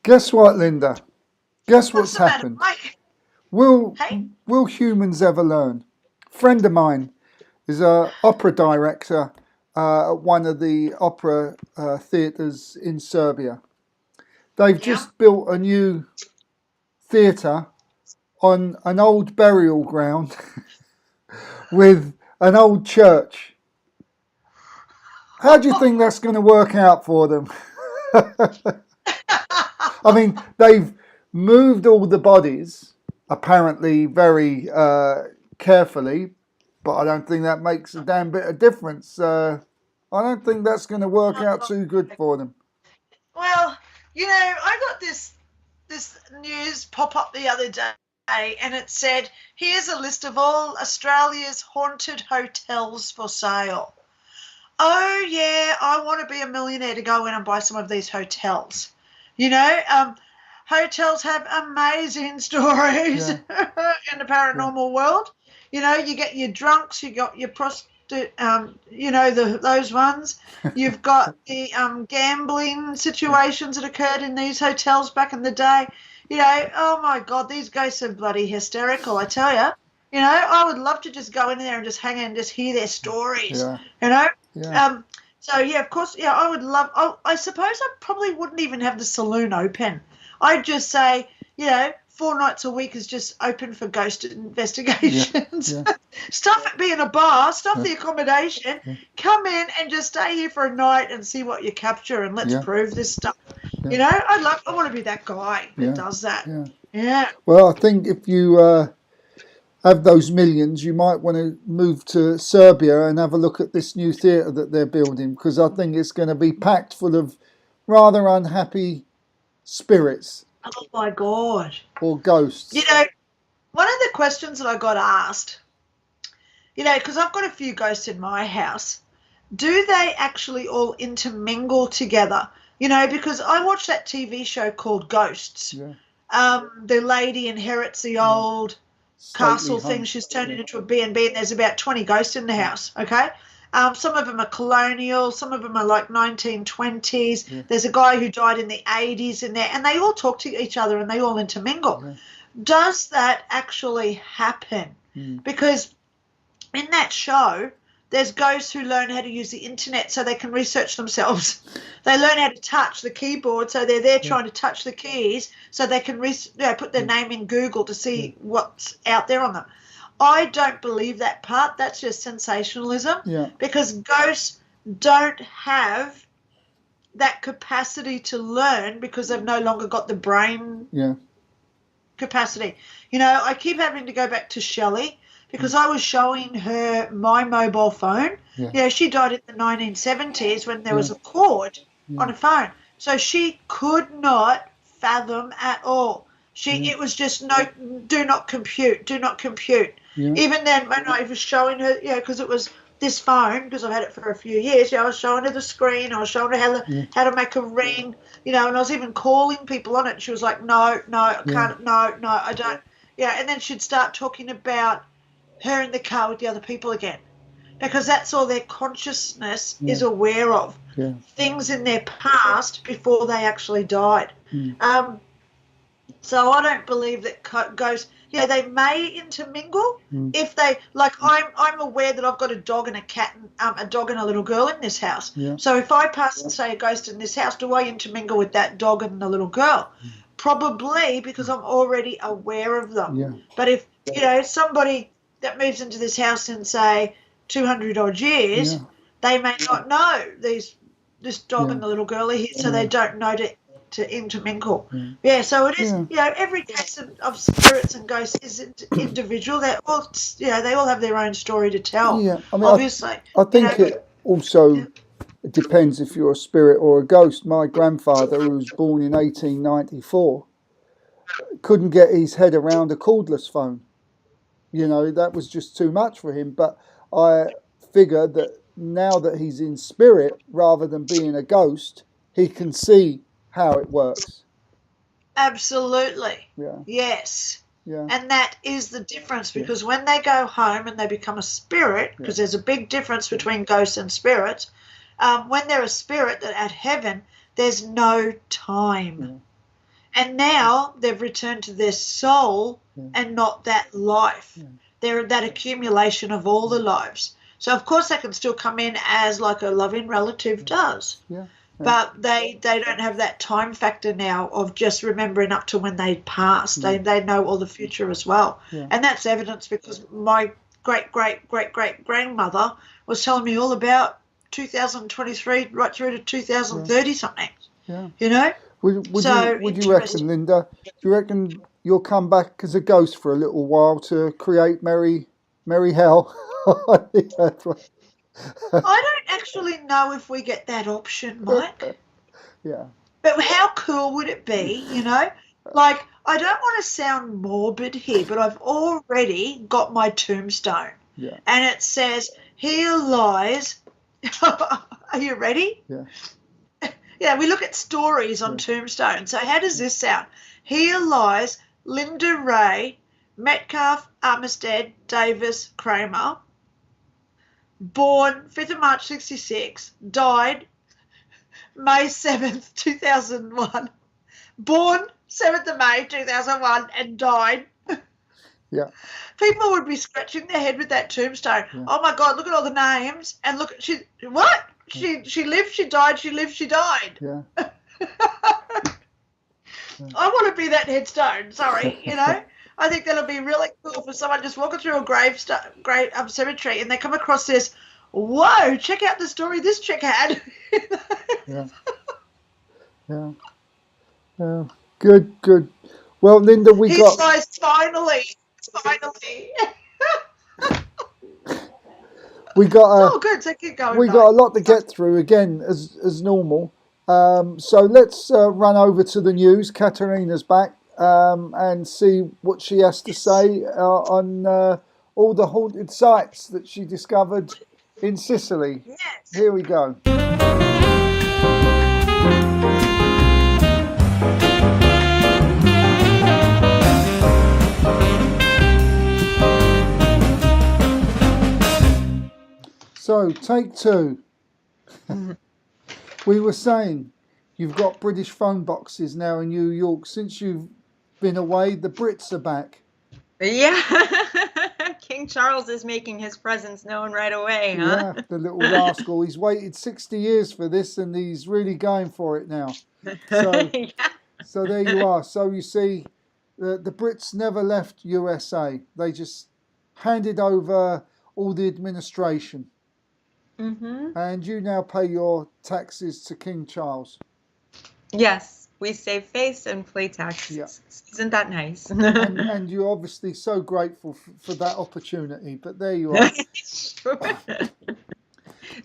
Guess what, Linda? Guess What's what's the matter, happened? Mike? Will Hey? will humans ever learn? A friend of mine is a opera director at one of the opera theatres in Serbia. They've Yeah. just built a new theatre on an old burial ground with an old church. How do you think that's going to work out for them? I mean, they've moved all the bodies, apparently very carefully, but I don't think that makes a damn bit of difference. I don't think that's going to work out too good for them. Well, I got this news pop up the other day, and it said, here's a list of all Australia's haunted hotels for sale. Oh, yeah, I want to be a millionaire to go in and buy some of these hotels. Hotels have amazing stories in the paranormal world. You get your drunks, you got your prostitute, those ones. You've got the gambling situations that occurred in these hotels back in the day. Oh my God, these ghosts are bloody hysterical, I tell you. I would love to just go in there and just hang and just hear their stories. Yeah. So yeah, of course, I would love. I suppose I probably wouldn't even have the saloon open. I'd just say, 4 nights a week is just open for ghost investigations. Stuff it being a bar, stuff the accommodation, come in and just stay here for a night and see what you capture, and let's prove this stuff. I want to be that guy that does that. Yeah. Well, I think if you have those millions, you might want to move to Serbia and have a look at this new theatre that they're building, because I think it's going to be packed full of rather unhappy spirits. Oh my God. Or ghosts. One of the questions that I got asked, because I've got a few ghosts in my house, do they actually all intermingle together? Because I watched that TV show called Ghosts. The lady inherits the old castle thing. She's turned it into a B&B, and there's about 20 ghosts in the house, okay? Some of them are colonial, some of them are like 1920s. There's a guy who died in the 80s in there, and they all talk to each other and they all intermingle. Does that actually happen? Because in that show, there's ghosts who learn how to use the internet so they can research themselves. They learn how to touch the keyboard, so they're there trying to touch the keys so they can put their name in Google to see what's out there on them. I don't believe that part. That's just sensationalism. Because ghosts don't have that capacity to learn because they've no longer got the brain capacity. I keep having to go back to Shelley because I was showing her my mobile phone. She died in the 1970s when there was a cord on a phone. So she could not fathom at all. It was just do not compute. Even then when I was showing her, because it was this phone, because I've had it for a few years, I was showing her the screen, I was showing her how to make a ring, and I was even calling people on it. And she was like, no, I can't, no, I don't. And then she'd start talking about her in the car with the other people again, because that's all their consciousness is aware of, things in their past before they actually died. So I don't believe that ghosts, they may intermingle if they, like I'm aware that I've got a dog and a cat and a dog and a little girl in this house. So if I pass and say a ghost in this house, do I intermingle with that dog and the little girl? Probably, because I'm already aware of them. But if, somebody that moves into this house in, say, 200 odd years, they may not know this dog and the little girl are here, so they don't know to intermingle. So it is, every case of spirits and ghosts is individual. They all have their own story to tell. I mean, obviously. I think it also depends if you're a spirit or a ghost. My grandfather, who was born in 1894, couldn't get his head around a cordless phone. That was just too much for him. But I figure that now that he's in spirit rather than being a ghost, he can see how it works. Absolutely. Yes. And that is the difference, because when they go home and they become a spirit, because there's a big difference between ghosts and spirits, when they're a spirit that at heaven, there's no time. Yeah. And now they've returned to their soul and not that life. They're that accumulation of all the lives. So, of course, they can still come in as like a loving relative does. Yeah. But they don't have that time factor now of just remembering up to when they passed. They know all the future as well. Yeah. And that's evidence because my great-great-great-great-grandmother was telling me all about 2023 right through to 2030 something. Yeah. You know? Would you reckon, Linda, do you reckon you'll come back as a ghost for a little while to create merry hell? I don't actually know if we get that option, Mike. Yeah. But how cool would it be, you know? Like, I don't want to sound morbid here, but I've already got my tombstone. Yeah. And it says, here lies... Are you ready? Yeah. Yeah, we look at stories on tombstones. So how does this sound? Here lies Linda Ray, Metcalf, Armistead, Davis, Kramer, born 5th of March 66, died May 7th, 2001, born 7th of May 2001 and died. Yeah. People would be scratching their head with that tombstone. Yeah. Oh, my God, look at all the names. And look, what? She lived, she died, she lived, she died. Yeah. I want to be that headstone, sorry, you know. I think that'll be really cool for someone just walking through a grave cemetery and they come across this, whoa, check out the story this chick had. Yeah. Yeah. Good. Well, Linda, we got... Finally. We got good. So keep going. We got a lot to get through again, as normal. So let's run over to the news. Katerina's back and see what she has to say on all the haunted sites that she discovered in Sicily. Yes. Here we go. So, take two. We were saying you've got British phone boxes now in New York. Since you've been away, the Brits are back. Yeah. King Charles is making his presence known right away, huh? Yeah, the little rascal. He's waited 60 years for this and he's really going for it now. So, so there you are. So you see, the Brits never left USA. They just handed over all the administration. Mm-hmm. And you now pay your taxes to King Charles. Yes, we save face and pay taxes. Yeah. Isn't that nice? and you're obviously so grateful for that opportunity. But there you are. Sure.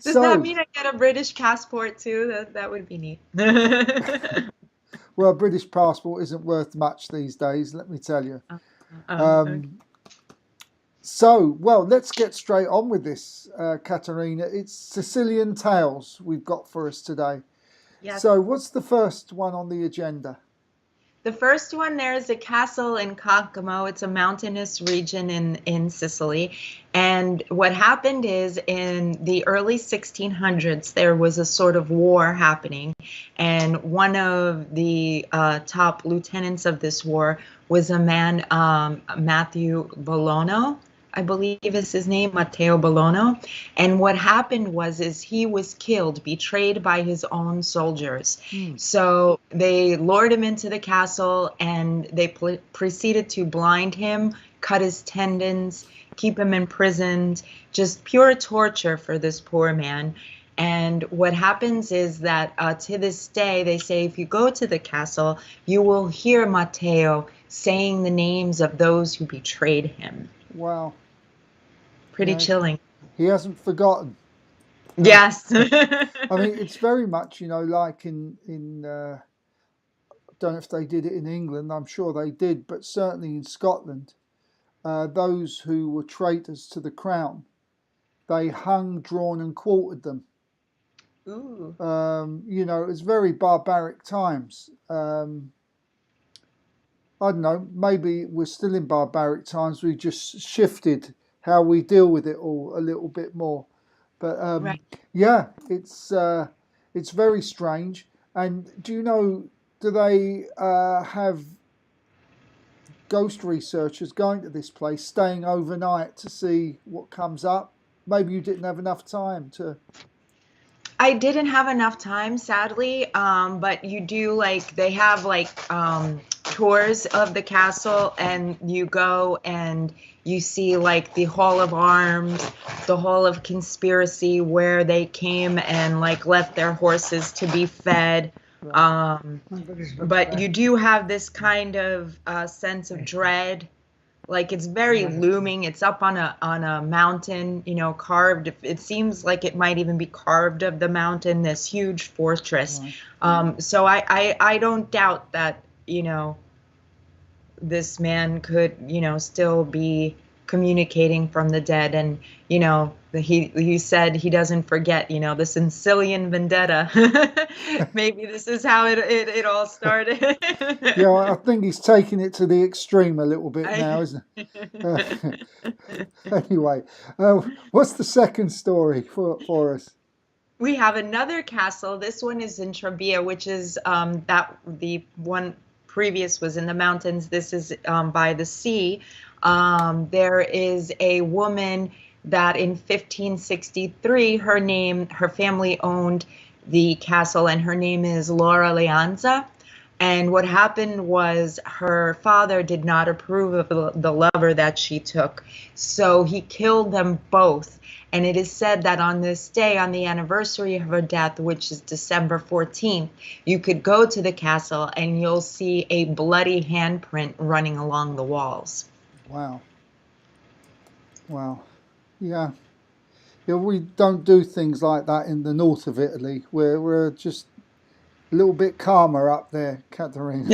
Does that mean I get a British passport too? That would be neat. Well, a British passport isn't worth much these days, let me tell you. Okay. So, well, let's get straight on with this, Katerina. It's Sicilian Tales we've got for us today. Yes. So, what's the first one on the agenda? The first one, there is a castle in Cancamo. It's a mountainous region in Sicily. And what happened is in the early 1600s, there was a sort of war happening. And one of the top lieutenants of this war was a man, Matthew Bologna, I believe is his name, Matteo Bologna. And what happened is he was killed, betrayed by his own soldiers. So they lured him into the castle and they proceeded to blind him, cut his tendons, keep him imprisoned, just pure torture for this poor man. And what happens is that to this day, they say if you go to the castle, you will hear Matteo saying the names of those who betrayed him. Wow. Pretty chilling. He hasn't forgotten. Yes. I mean, it's very much, like in I don't know if they did it in England, I'm sure they did, but certainly in Scotland, those who were traitors to the crown, they hung, drawn and quartered them. Ooh. It was very barbaric times. I don't know, maybe we're still in barbaric times. We just shifted how we deal with it all a little bit more. But right. yeah, it's very strange. And do you know, do they have ghost researchers going to this place, staying overnight to see what comes up? Maybe you didn't have enough time to. I didn't have enough time, sadly, but you do, like, they have like tours of the castle, and you go and you see like the Hall of Arms, the Hall of Conspiracy, where they came and like left their horses to be fed. But you do have this kind of sense of dread. Like, it's very looming. It's up on a mountain, you know, carved. It seems like it might even be carved of the mountain, this huge fortress. So I don't doubt that, you know, this man could, you know, still be communicating from the dead. And, you know, he said he doesn't forget, you know, the Sicilian vendetta. Maybe this is how it all started. Yeah, I think he's taking it to the extreme a little bit now, isn't it? Anyway, what's the second story for us? We have another castle. This one is in Trebia, which is that the one previous was in the mountains. This is by the sea. There is a woman that in 1563, her family owned the castle, and her name is Laura Leanza. And what happened was her father did not approve of the lover that she took, so he killed them both. And it is said that on this day, on the anniversary of her death, which is December 14th, you could go to the castle and you'll see a bloody handprint running along the walls. Wow. Wow. Yeah. Yeah, we don't do things like that in the north of Italy. We're just a little bit calmer up there, Katharina.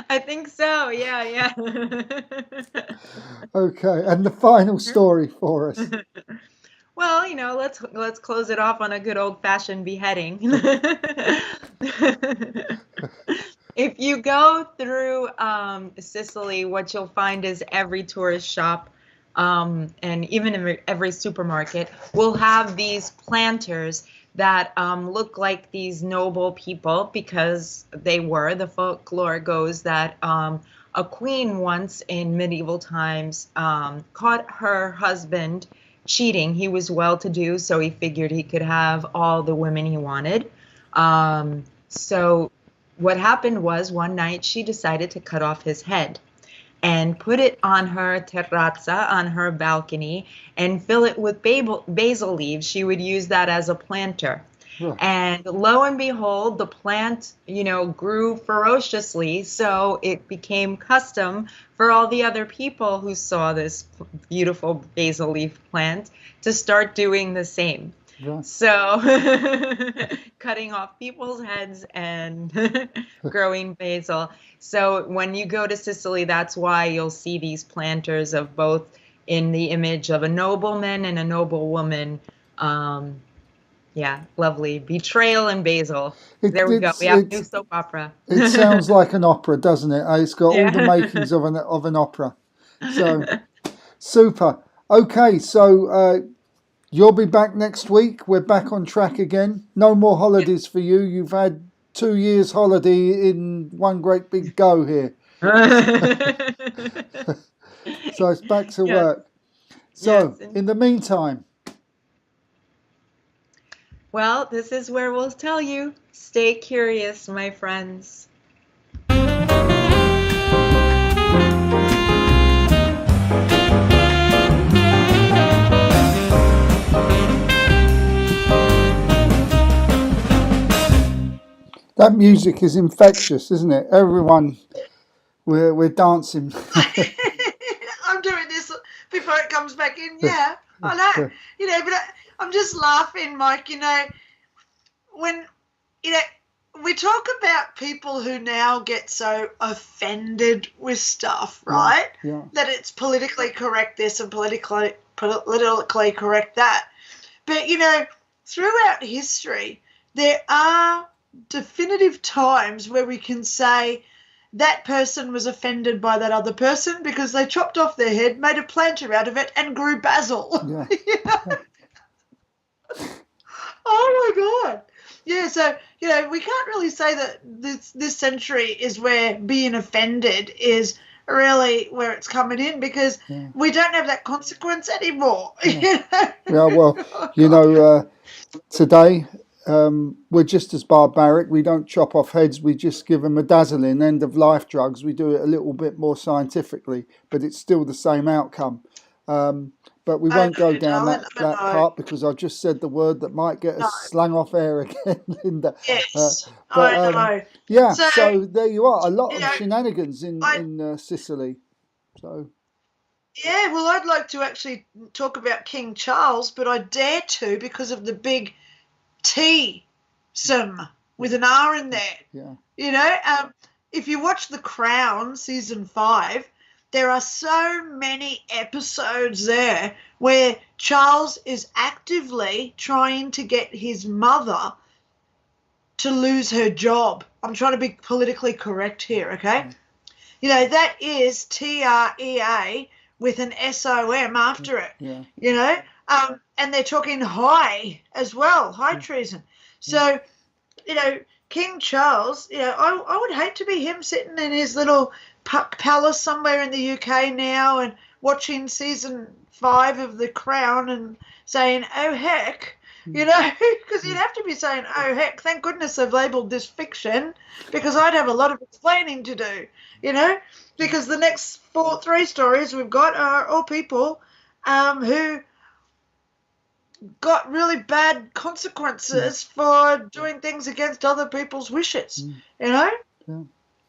I think so. Yeah. Okay, and the final story for us. Well, you know, let's close it off on a good old-fashioned beheading. If you go through Sicily, what you'll find is every tourist shop and even in every supermarket will have these planters that look like these noble people, because they were. The folklore goes that a queen once in medieval times caught her husband cheating. He was well-to-do, so he figured he could have all the women he wanted. So what happened was, one night she decided to cut off his head and put it on her terrazza, on her balcony, and fill it with basil leaves. She would use that as a planter. Yeah. And lo and behold, the plant, you know, grew ferociously, so it became custom for all the other people who saw this beautiful basil leaf plant to start doing the same. Yeah. So cutting off people's heads and growing basil. So when you go to Sicily, that's why you'll see these planters of both in the image of a nobleman and a noblewoman. Yeah, lovely. Betrayal and basil. There we go. We have a new soap opera. It sounds like an opera, doesn't it? It's got all the makings of an opera. So, super. Okay, so you'll be back next week. We're back on track again. No more holidays for you. You've had 2 years holiday in one great big go here. So it's back to work. So in the meantime. Well, this is where we'll tell you. Stay curious, my friends. That music is infectious, isn't it? Everyone, we're dancing. I'm doing this before it comes back in. Yeah, I know. You know, but I'm just laughing, Mike. You know, when we talk about people who now get so offended with stuff, right? Yeah. That it's politically correct this and politically correct that. But you know, throughout history, there are definitive times where we can say that person was offended by that other person because they chopped off their head, made a planter out of it, and grew basil. Yeah. You know? Oh my God. Yeah, so we can't really say that this century is where being offended is really where it's coming in, because we don't have that consequence anymore. Yeah, well, today we're just as barbaric. We don't chop off heads. We just give them a dazzling end of life drugs. We do it a little bit more scientifically, but it's still the same outcome. But we won't go down that part, because I just said the word that might get us slang off air again, Linda. Yes, I know. Yeah, so there you are. A lot of shenanigans in Sicily. So. Yeah, well, I'd like to actually talk about King Charles, but I dare to because of the big T-some with an R in there. Yeah. If you watch The Crown season 5, there are so many episodes there where Charles is actively trying to get his mother to lose her job. I'm trying to be politically correct here, okay? That is TREA with an SOM after it, and they're talking high as well, high treason. So, King Charles, I would hate to be him sitting in his little palace somewhere in the UK now and watching season 5 of The Crown and saying, oh, heck, because you'd have to be saying, oh, heck, thank goodness they've labelled this fiction, because I'd have a lot of explaining to do, because the next 3 stories we've got are all people who got really bad consequences for doing things against other people's wishes,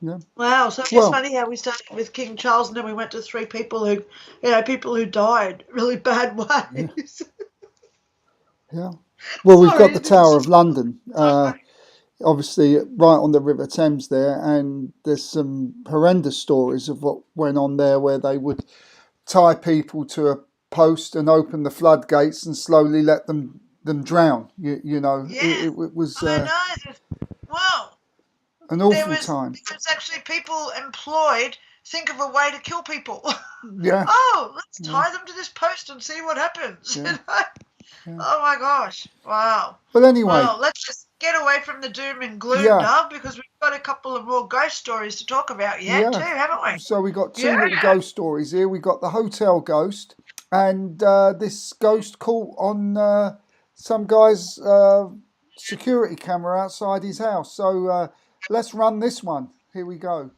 Yeah. Wow, so it's funny how we started with King Charles and then we went to 3 people who died really bad ways. Yeah. Well, we've got the Tower of London, obviously right on the River Thames there, and there's some horrendous stories of what went on there, where they would tie people to a post and open the floodgates and slowly let them drown. It was I know. Wow. An awful time. There was actually people employed. Think of a way to kill people. Yeah. Let's tie them to this post and see what happens. Yeah. Oh my gosh! Wow. But anyway, let's just get away from the doom and gloom, Dove, because we've got a couple of more ghost stories to talk about too, haven't we? So we got 2 little ghost stories here. We got the hotel ghost and this ghost caught on some guy's security camera outside his house. So let's run this one. Here we go.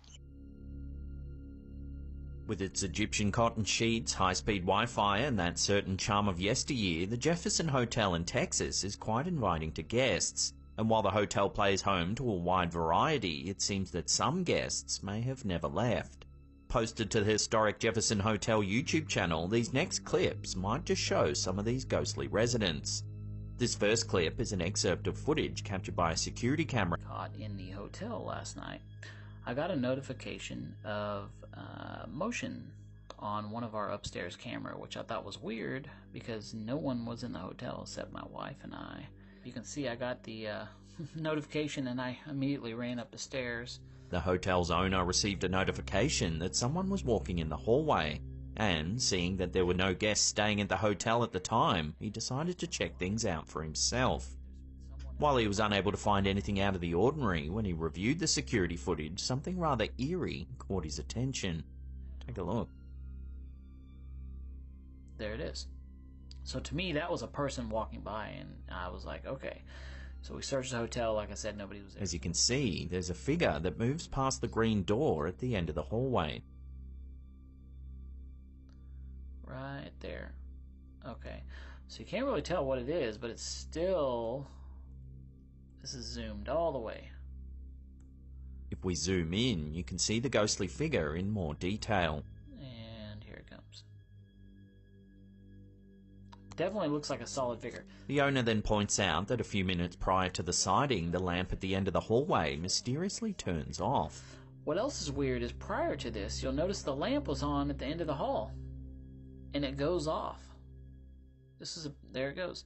With its Egyptian cotton sheets, high-speed Wi-Fi and that certain charm of yesteryear, the Jefferson Hotel in Texas is quite inviting to guests. And while the hotel plays home to a wide variety, it seems that some guests may have never left. Posted to the historic Jefferson Hotel YouTube channel, these next clips might just show some of these ghostly residents. This first clip is an excerpt of footage captured by a security camera. Caught in the hotel last night. I got a notification of motion on one of our upstairs camera, which I thought was weird because no one was in the hotel except my wife and I. You can see I got the notification and I immediately ran up the stairs. The hotel's owner received a notification that someone was walking in the hallway, and seeing that there were no guests staying at the hotel at the time, he decided to check things out for himself. While he was unable to find anything out of the ordinary, when he reviewed the security footage, something rather eerie caught his attention. Take a look. There it is. So to me, that was a person walking by, and I was like, okay. So we searched the hotel. Like I said, nobody was there. As you can see, there's a figure that moves past the green door at the end of the hallway. Right there. Okay. So you can't really tell what it is, but it's still... This is zoomed all the way. If we zoom in, you can see the ghostly figure in more detail. And here it comes. Definitely looks like a solid figure. The owner then points out that a few minutes prior to the sighting, the lamp at the end of the hallway mysteriously turns off. What else is weird is prior to this, you'll notice the lamp was on at the end of the hall. And it goes off. There it goes.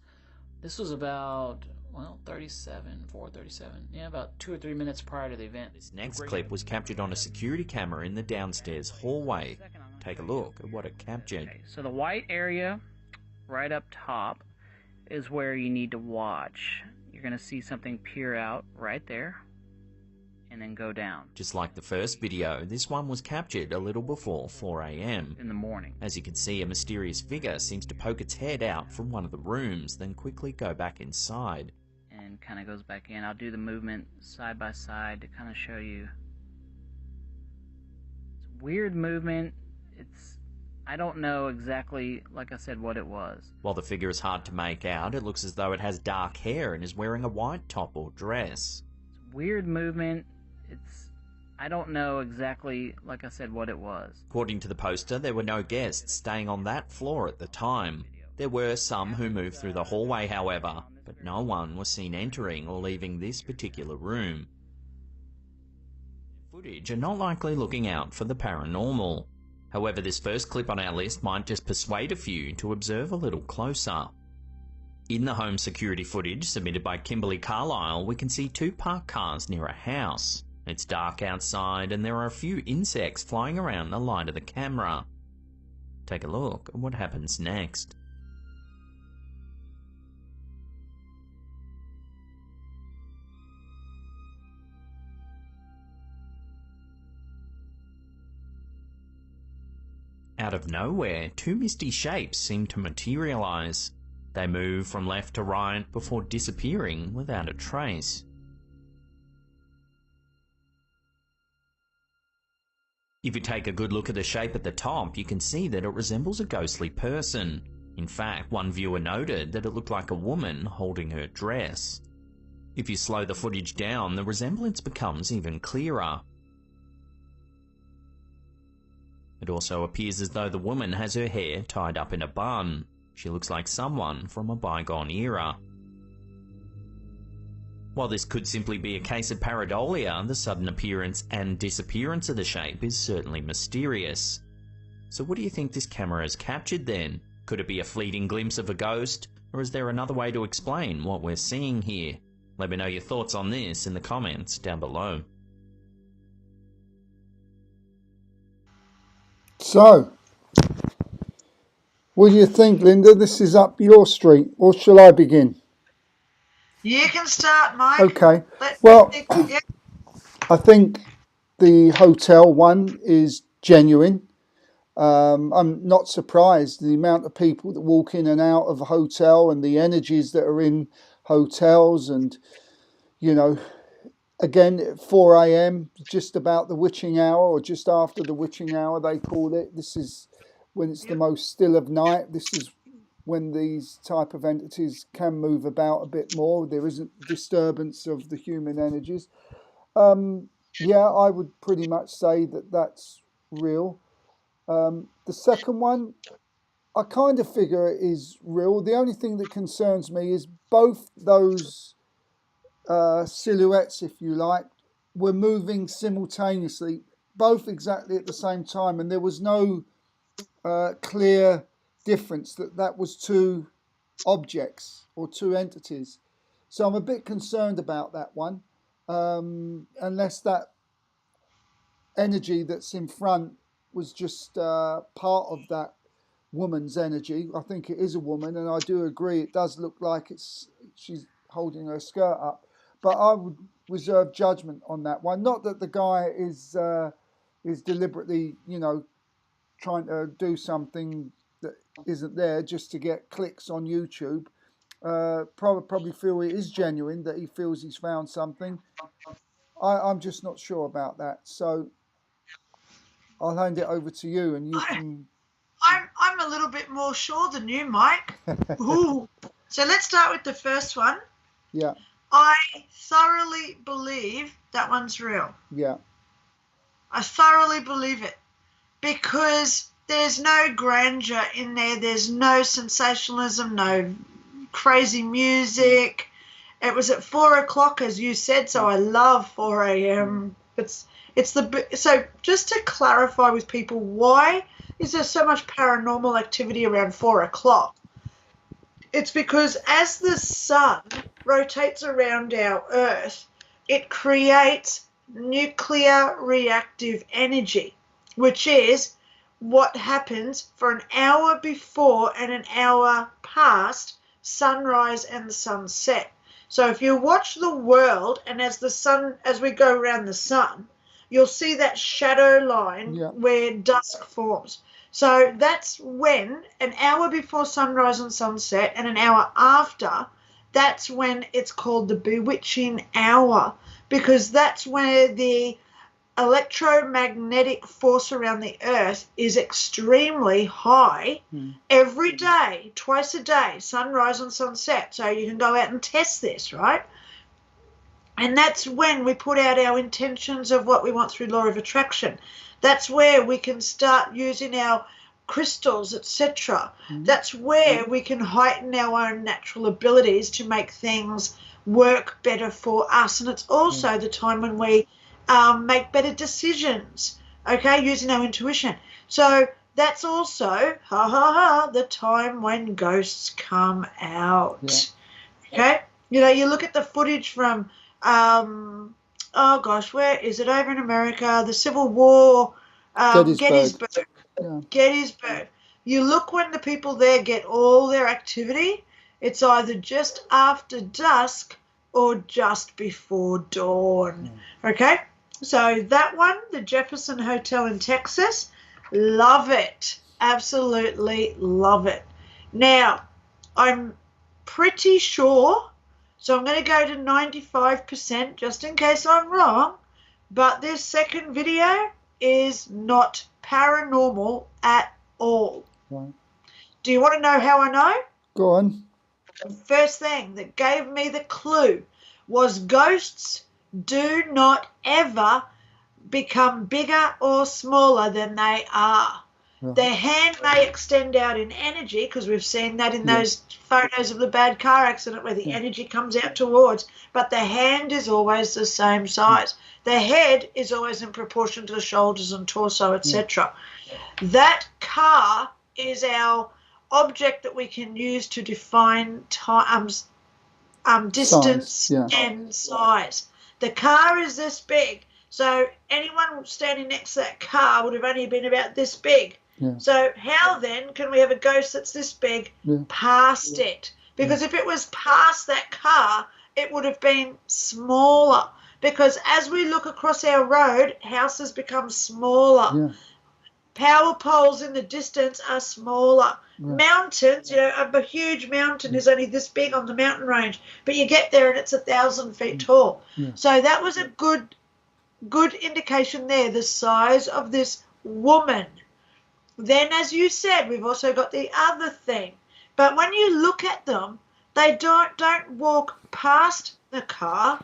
This was about... Well, 4:37. Yeah, about 2 or 3 minutes prior to the event. This next clip was captured on a security camera in the downstairs hallway. Take a look at what it captured. Okay, so the white area right up top, is where you need to watch. You're going to see something peer out right there and then go down. Just like the first video, this one was captured a little before 4 a.m. in the morning. As you can see, a mysterious figure seems to poke its head out from one of the rooms, then quickly go back inside. And kind of goes back in. I'll do the movement side by side to kind of show you. It's a weird movement. I don't know exactly, like I said, what it was. While the figure is hard to make out, it looks as though it has dark hair and is wearing a white top or dress. It's a weird movement. I don't know exactly, like I said, what it was. According to the poster, there were no guests staying on that floor at the time. There were some who moved through the hallway, however, but no one was seen entering or leaving this particular room. Footage are not likely looking out for the paranormal. However, this first clip on our list might just persuade a few to observe a little closer. In the home security footage submitted by Kimberly Carlisle, we can see 2 parked cars near a house. It's dark outside and there are a few insects flying around the light of the camera. Take a look at what happens next. Out of nowhere, 2 misty shapes seem to materialize. They move from left to right before disappearing without a trace. If you take a good look at the shape at the top, you can see that it resembles a ghostly person. In fact, one viewer noted that it looked like a woman holding her dress. If you slow the footage down, the resemblance becomes even clearer. It also appears as though the woman has her hair tied up in a bun. She looks like someone from a bygone era. While this could simply be a case of pareidolia, the sudden appearance and disappearance of the shape is certainly mysterious. So what do you think this camera has captured then? Could it be a fleeting glimpse of a ghost, or is there another way to explain what we're seeing here? Let me know your thoughts on this in the comments down below. So, what do you think, Linda? This is up your street. Or shall I begin? You can start, Mike. Okay. Well, I think the hotel one is genuine. I'm not surprised the amount of people that walk in and out of a hotel and the energies that are in hotels, and you know, again at 4 a.m. just about the witching hour, or just after the witching hour they call it. This is when it's the most still of night. This is when these type of entities can move about a bit more. There isn't disturbance of the human energies. Yeah, I would pretty much say that that's real. The second one, I kind of figure it is real. The only thing that concerns me is both those silhouettes, if you like, were moving simultaneously, both exactly at the same time, and there was no clear difference that was 2 objects or 2 entities. So I'm a bit concerned about that one, unless that energy that's in front was just part of that woman's energy. I think it is a woman, and I do agree it does look like she's holding her skirt up, but I would reserve judgment on that one. Not that the guy is deliberately, you know, trying to do something that isn't there just to get clicks on YouTube. Probably feel it is genuine, that he feels he's found something. I'm just not sure about that. So I'll hand it over to you, and you can. I'm a little bit more sure than you, Mike. Ooh. So let's start with the first one. Yeah. I thoroughly believe that one's real. Yeah. I thoroughly believe it, because there's no grandeur in there. There's no sensationalism, no crazy music. It was at 4 o'clock, as you said, so I love 4 a.m. So just to clarify with people, why is there so much paranormal activity around 4 o'clock? It's because as the sun rotates around our Earth, it creates nuclear reactive energy, which is what happens for an hour before and an hour past sunrise and sunset. So if you watch the world, and as we go around the sun, you'll see that shadow line where dusk forms. So that's when, an hour before sunrise and sunset and an hour after, that's when it's called the bewitching hour, because that's where the electromagnetic force around the earth is extremely high every day, twice a day, sunrise and sunset. So you can go out and test this, right? And that's when we put out our intentions of what we want through law of attraction. That's where we can start using our crystals, etc. That's where we can heighten our own natural abilities to make things work better for us. And it's also the time when we make better decisions, okay, using our intuition. So that's also, the time when ghosts come out, okay? You know, you look at the footage from, where is it, over in America, the Civil War, Gettysburg. Gettysburg. You look when the people there get all their activity, it's either just after dusk or just before dawn, okay? So that one, the Jefferson Hotel in Texas, love it. Absolutely love it. Now, I'm pretty sure, so I'm going to go to 95% just in case I'm wrong, but this second video is not paranormal at all. Right. Do you want to know how I know? Go on. The first thing that gave me the clue was ghosts do not ever become bigger or smaller than they are. Right. Their hand may extend out in energy, because we've seen that in those photos of the bad car accident where the energy comes out towards, but the hand is always the same size. The head is always in proportion to the shoulders and torso, etc. That car is our object that we can use to define distance and size. The car is this big, so anyone standing next to that car would have only been about this big. So how then can we have a ghost that's this big past it? Because if it was past that car, it would have been smaller. Because as we look across our road, houses become smaller. Power poles in the distance are smaller. Mountains, you know, a huge mountain is only this big on the mountain range, but you get there and it's 1,000 feet tall. So that was a good indication there, the size of this woman. Then, as you said, we've also got the other thing. But when you look at them, they don't walk past the car.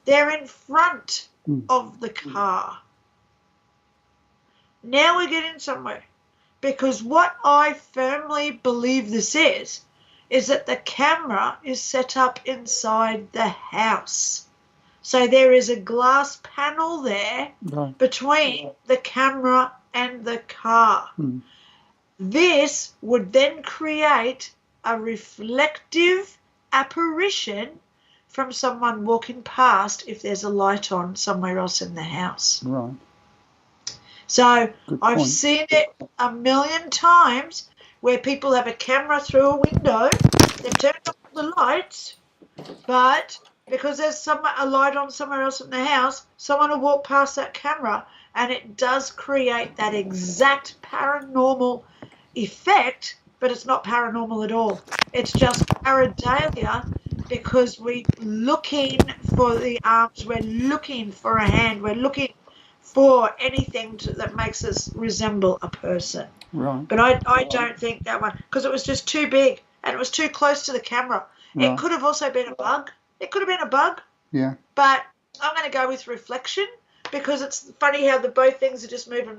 They're in front of the car. Now we're getting somewhere. Because what I firmly believe this is that the camera is set up inside the house. So there is a glass panel there between the camera and the car. This would then create a reflective apparition from someone walking past if there's a light on somewhere else in the house. Right. So I've seen it a million times where people have a camera through a window, they've turned off the lights, but because there's a light on somewhere else in the house, someone will walk past that camera and it does create that exact paranormal effect, but it's not paranormal at all. It's just pareidolia, because we're looking for the arms, we're looking for a hand, we're looking for anything that makes us resemble a person. Right. But I don't think that one, because it was just too big and it was too close to the camera. Right. It could have also been a bug. It could have been a bug. Yeah. But I'm going to go with reflection, because it's funny how the both things are just moving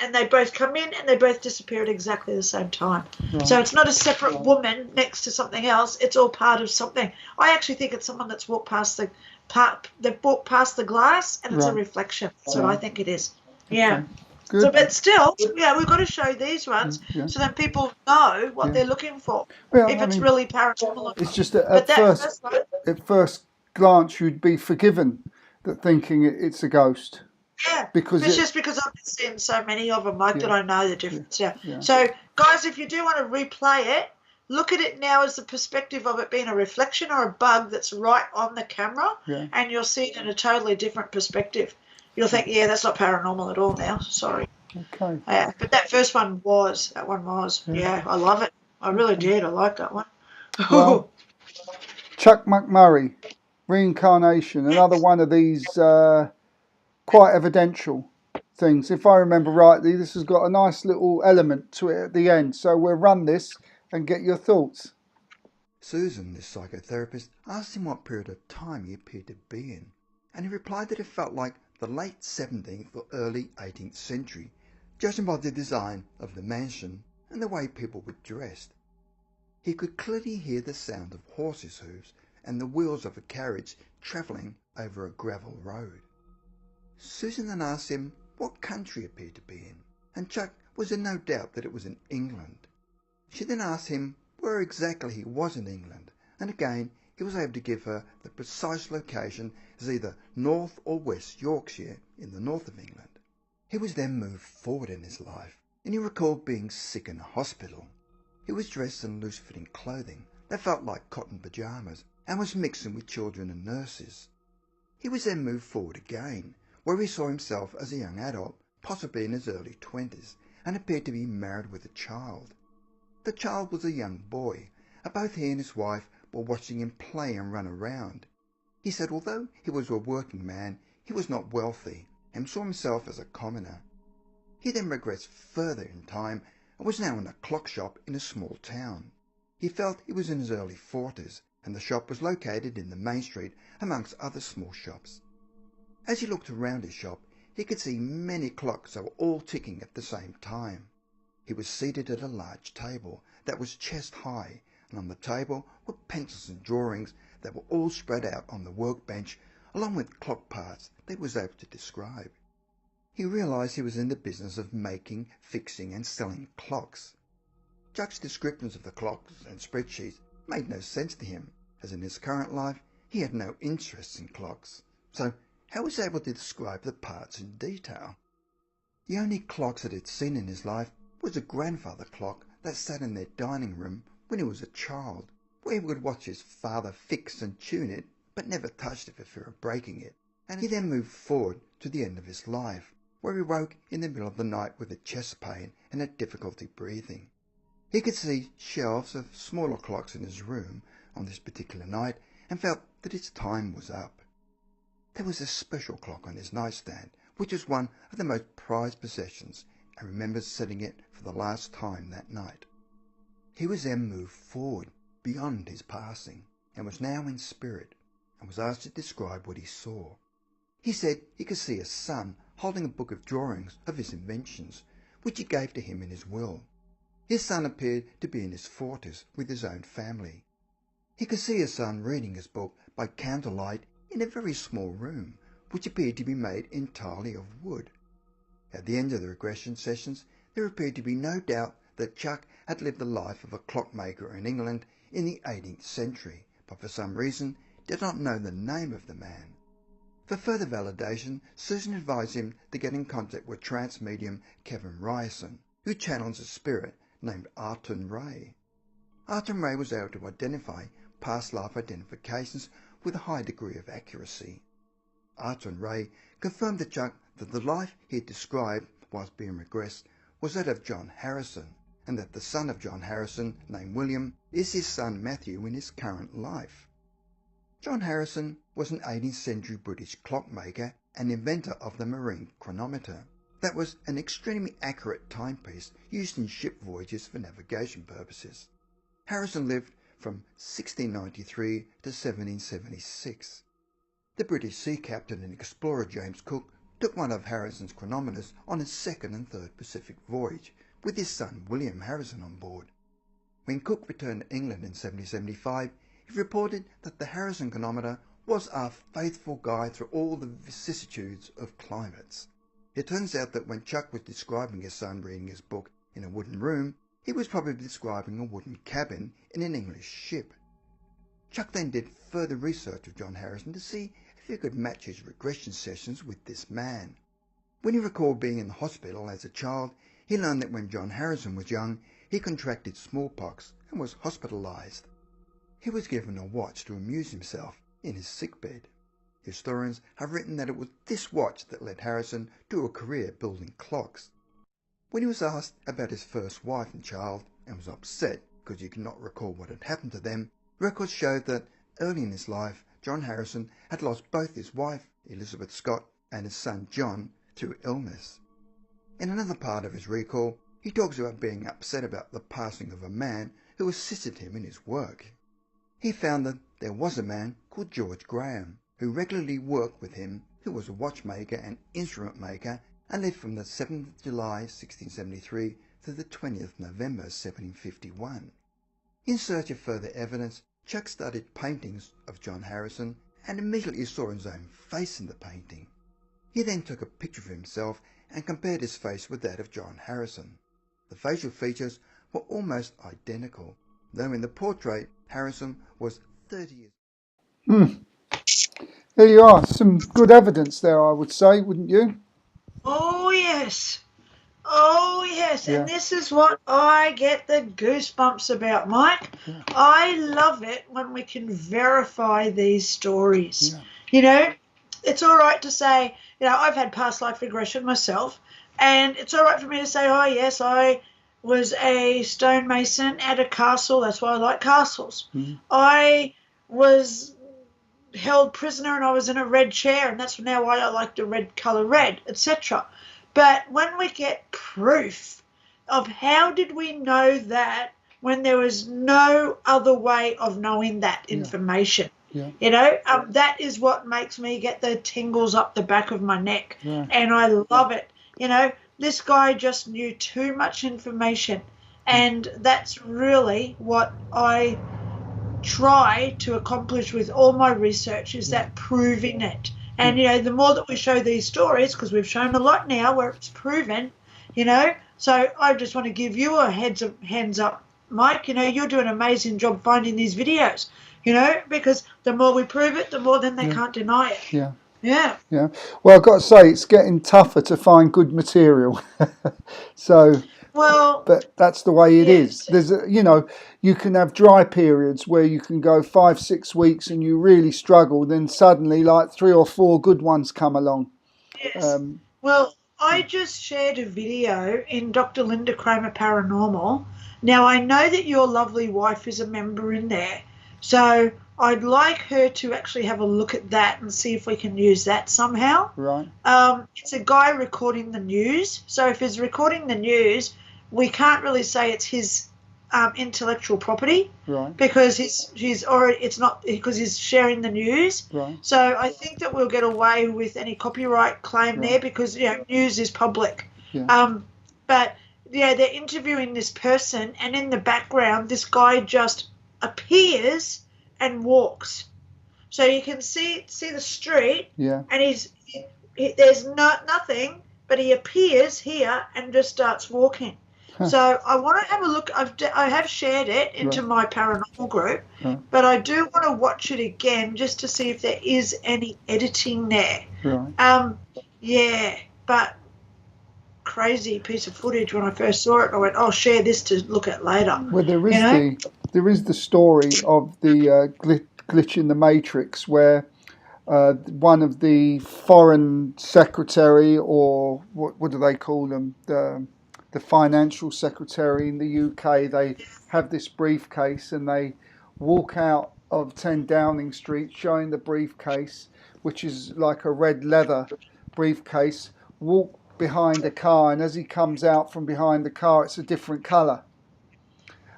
and they both come in and they both disappear at exactly the same time. Right. So it's not a separate woman next to something else. It's all part of something. I actually think it's someone that's walked past they've walked past the glass and it's a reflection. That's what I think it is. Yeah. Okay. So, but still, we've got to show these ones so that people know what they're looking for. Well, if it's really paranormal. It's just that at first glance you'd be forgiven that thinking it's a ghost. Yeah, because it's just because I've seen so many of them, Mike, that I know the difference. Yeah. So, guys, if you do want to replay it, look at it now as the perspective of it being a reflection or a bug that's right on the camera, and you'll see it in a totally different perspective. You'll think, yeah, that's not paranormal at all now. Sorry. Okay. Yeah, but that first one was. That one was. Yeah, I love it. I really did. I like that one. Well, Chuck Mcmurray, reincarnation, another one of these quite evidential things. If I remember rightly, this has got a nice little element to it at the end. So we'll run this and get your thoughts. Susan, this psychotherapist, asked him what period of time he appeared to be in, and he replied that it felt like the late 17th or early 18th century, judging by the design of the mansion and the way people were dressed. He could clearly hear the sound of horses' hooves and the wheels of a carriage travelling over a gravel road. Susan then asked him what country he appeared to be in, and Chuck was in no doubt that it was in England. She then asked him where exactly he was in England, and again he was able to give her the precise location as either North or West Yorkshire in the north of England. He was then moved forward in his life, and he recalled being sick in a hospital. He was dressed in loose-fitting clothing that felt like cotton pyjamas and was mixing with children and nurses. He was then moved forward again, where he saw himself as a young adult, possibly in his early 20s, and appeared to be married with a child. The child was a young boy, and both he and his wife were watching him play and run around. He said although he was a working man, he was not wealthy, and saw himself as a commoner. He then regressed further in time and was now in a clock shop in a small town. He felt he was in his early 40s, and the shop was located in the main street amongst other small shops. As he looked around his shop, he could see many clocks that were all ticking at the same time. He was seated at a large table that was chest high, and on the table were pencils and drawings that were all spread out on the workbench, along with clock parts that he was able to describe. He realised he was in the business of making, fixing and selling clocks. Chuck's descriptions of the clocks and spreadsheets made no sense to him, as in his current life he had no interest in clocks. So how was he able to describe the parts in detail? The only clocks that he'd seen in his life was a grandfather clock that sat in their dining room when he was a child, where he would watch his father fix and tune it, but never touched it for fear of breaking it. And he then moved forward to the end of his life, where he woke in the middle of the night with a chest pain and had difficulty breathing. He could see shelves of smaller clocks in his room on this particular night and felt that his time was up. There was a special clock on his nightstand, which was one of the most prized possessions, and remembers setting it for the last time that night. He was then moved forward beyond his passing, and was now in spirit, and was asked to describe what he saw. He said he could see a son holding a book of drawings of his inventions, which he gave to him in his will. His son appeared to be in his 40s with his own family. He could see his son reading his book by candlelight in a very small room, which appeared to be made entirely of wood. At the end of the regression sessions, there appeared to be no doubt that Chuck had lived the life of a clockmaker in England in the 18th century, but for some reason did not know the name of the man. For further validation, Susan advised him to get in contact with trance medium Kevin Ryerson, who channels a spirit named Arton Ray. Arton Ray was able to identify past life identifications with a high degree of accuracy. Arton Ray confirmed to Chuck that the life he had described whilst being regressed was that of John Harrison, and that the son of John Harrison, named William, is his son Matthew in his current life. John Harrison was an 18th century British clockmaker and inventor of the marine chronometer. That was an extremely accurate timepiece used in ship voyages for navigation purposes. Harrison lived from 1693 to 1776. The British sea captain and explorer James Cook took one of Harrison's chronometers on his second and third Pacific voyage, with his son William Harrison on board. When Cook returned to England in 1775, he reported that the Harrison chronometer was our faithful guide through all the vicissitudes of climates. It turns out that when Chuck was describing his son reading his book in a wooden room, he was probably describing a wooden cabin in an English ship. Chuck then did further research of John Harrison to see if he could match his regression sessions with this man. When he recalled being in the hospital as a child, he learned that when John Harrison was young, he contracted smallpox and was hospitalized. He was given a watch to amuse himself in his sickbed. Historians have written that it was this watch that led Harrison to a career building clocks. When he was asked about his first wife and child and was upset because he could not recall what had happened to them, records showed that early in his life, John Harrison had lost both his wife, Elizabeth Scott, and his son John through illness. In another part of his recall, he talks about being upset about the passing of a man who assisted him in his work. He found that there was a man called George Graham who regularly worked with him, who was a watchmaker and instrument maker and lived from the 7th of July 1673 to the 20th of November 1751. In search of further evidence, Chuck studied paintings of John Harrison and immediately saw his own face in the painting. He then took a picture of himself and compared his face with that of John Harrison. The facial features were almost identical, though in the portrait Harrison was 30 years. There you are. Some good evidence there, I would say, wouldn't you? Oh, yes. Oh, yes. Yeah. And this is what I get the goosebumps about, Mike. Yeah. I love it when we can verify these stories. Yeah. You know, it's all right to say, you know, I've had past life regression myself, and it's all right for me to say, oh, yes, I was a stonemason at a castle. That's why I like castles. Mm. I was held prisoner and I was in a red chair, and that's now why I like the red colour red, etc. But when we get proof of how did we know that when there was no other way of knowing that information, you know, that is what makes me get the tingles up the back of my neck. Yeah. And I love it. You know, this guy just knew too much information, and that's really what I try to accomplish with all my research, is that proving it. And, you know, the more that we show these stories, because we've shown a lot now where it's proven, you know, so I just want to give you a hands up, Mike. You know, you're doing an amazing job finding these videos, you know, because the more we prove it, the more then they can't deny it. Yeah. Yeah. Yeah. Well, I've got to say, it's getting tougher to find good material. So, Well, but that's the way it is. yes. There's you know, you can have dry periods where you can go 5-6 weeks and you really struggle. Then suddenly, like 3 or 4 good ones come along. Yes. Well, I just shared a video in Dr. Linda Kramer Paranormal. Now, I know that your lovely wife is a member in there, so I'd like her to actually have a look at that and see if we can use that somehow. Right. It's a guy recording the news, so if he's recording the news, we can't really say it's his intellectual property, Right. because he's already, it's not, because he's sharing the news. Right. So I think that we'll get away with any copyright claim there, because, you know, news is public. Yeah. But yeah, they're interviewing this person, and in the background, this guy just appears and walks. So you can see the street, Yeah. and there's nothing, but he appears here and just starts walking. So I want to have a look. I have shared it into my paranormal group, but I do want to watch it again just to see if there is any editing there. Right. Yeah, but crazy piece of footage when I first saw it. I went, "Oh, share this to look at later." Well, there is the story of the glitch in the Matrix where one of the foreign secretary, or what do they call them, the financial secretary in the UK, they have this briefcase and they walk out of 10 Downing Street showing the briefcase, which is like a red leather briefcase, walk behind a car, and as he comes out from behind the car, it's a different colour.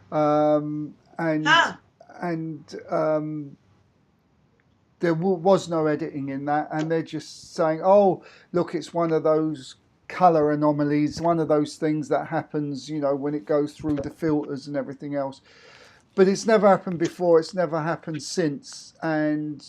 There was no editing in that, and they're just saying, oh, look, it's one of those colour anomalies, one of those things that happens, you know, when it goes through the filters and everything else. But it's never happened before, it's never happened since, and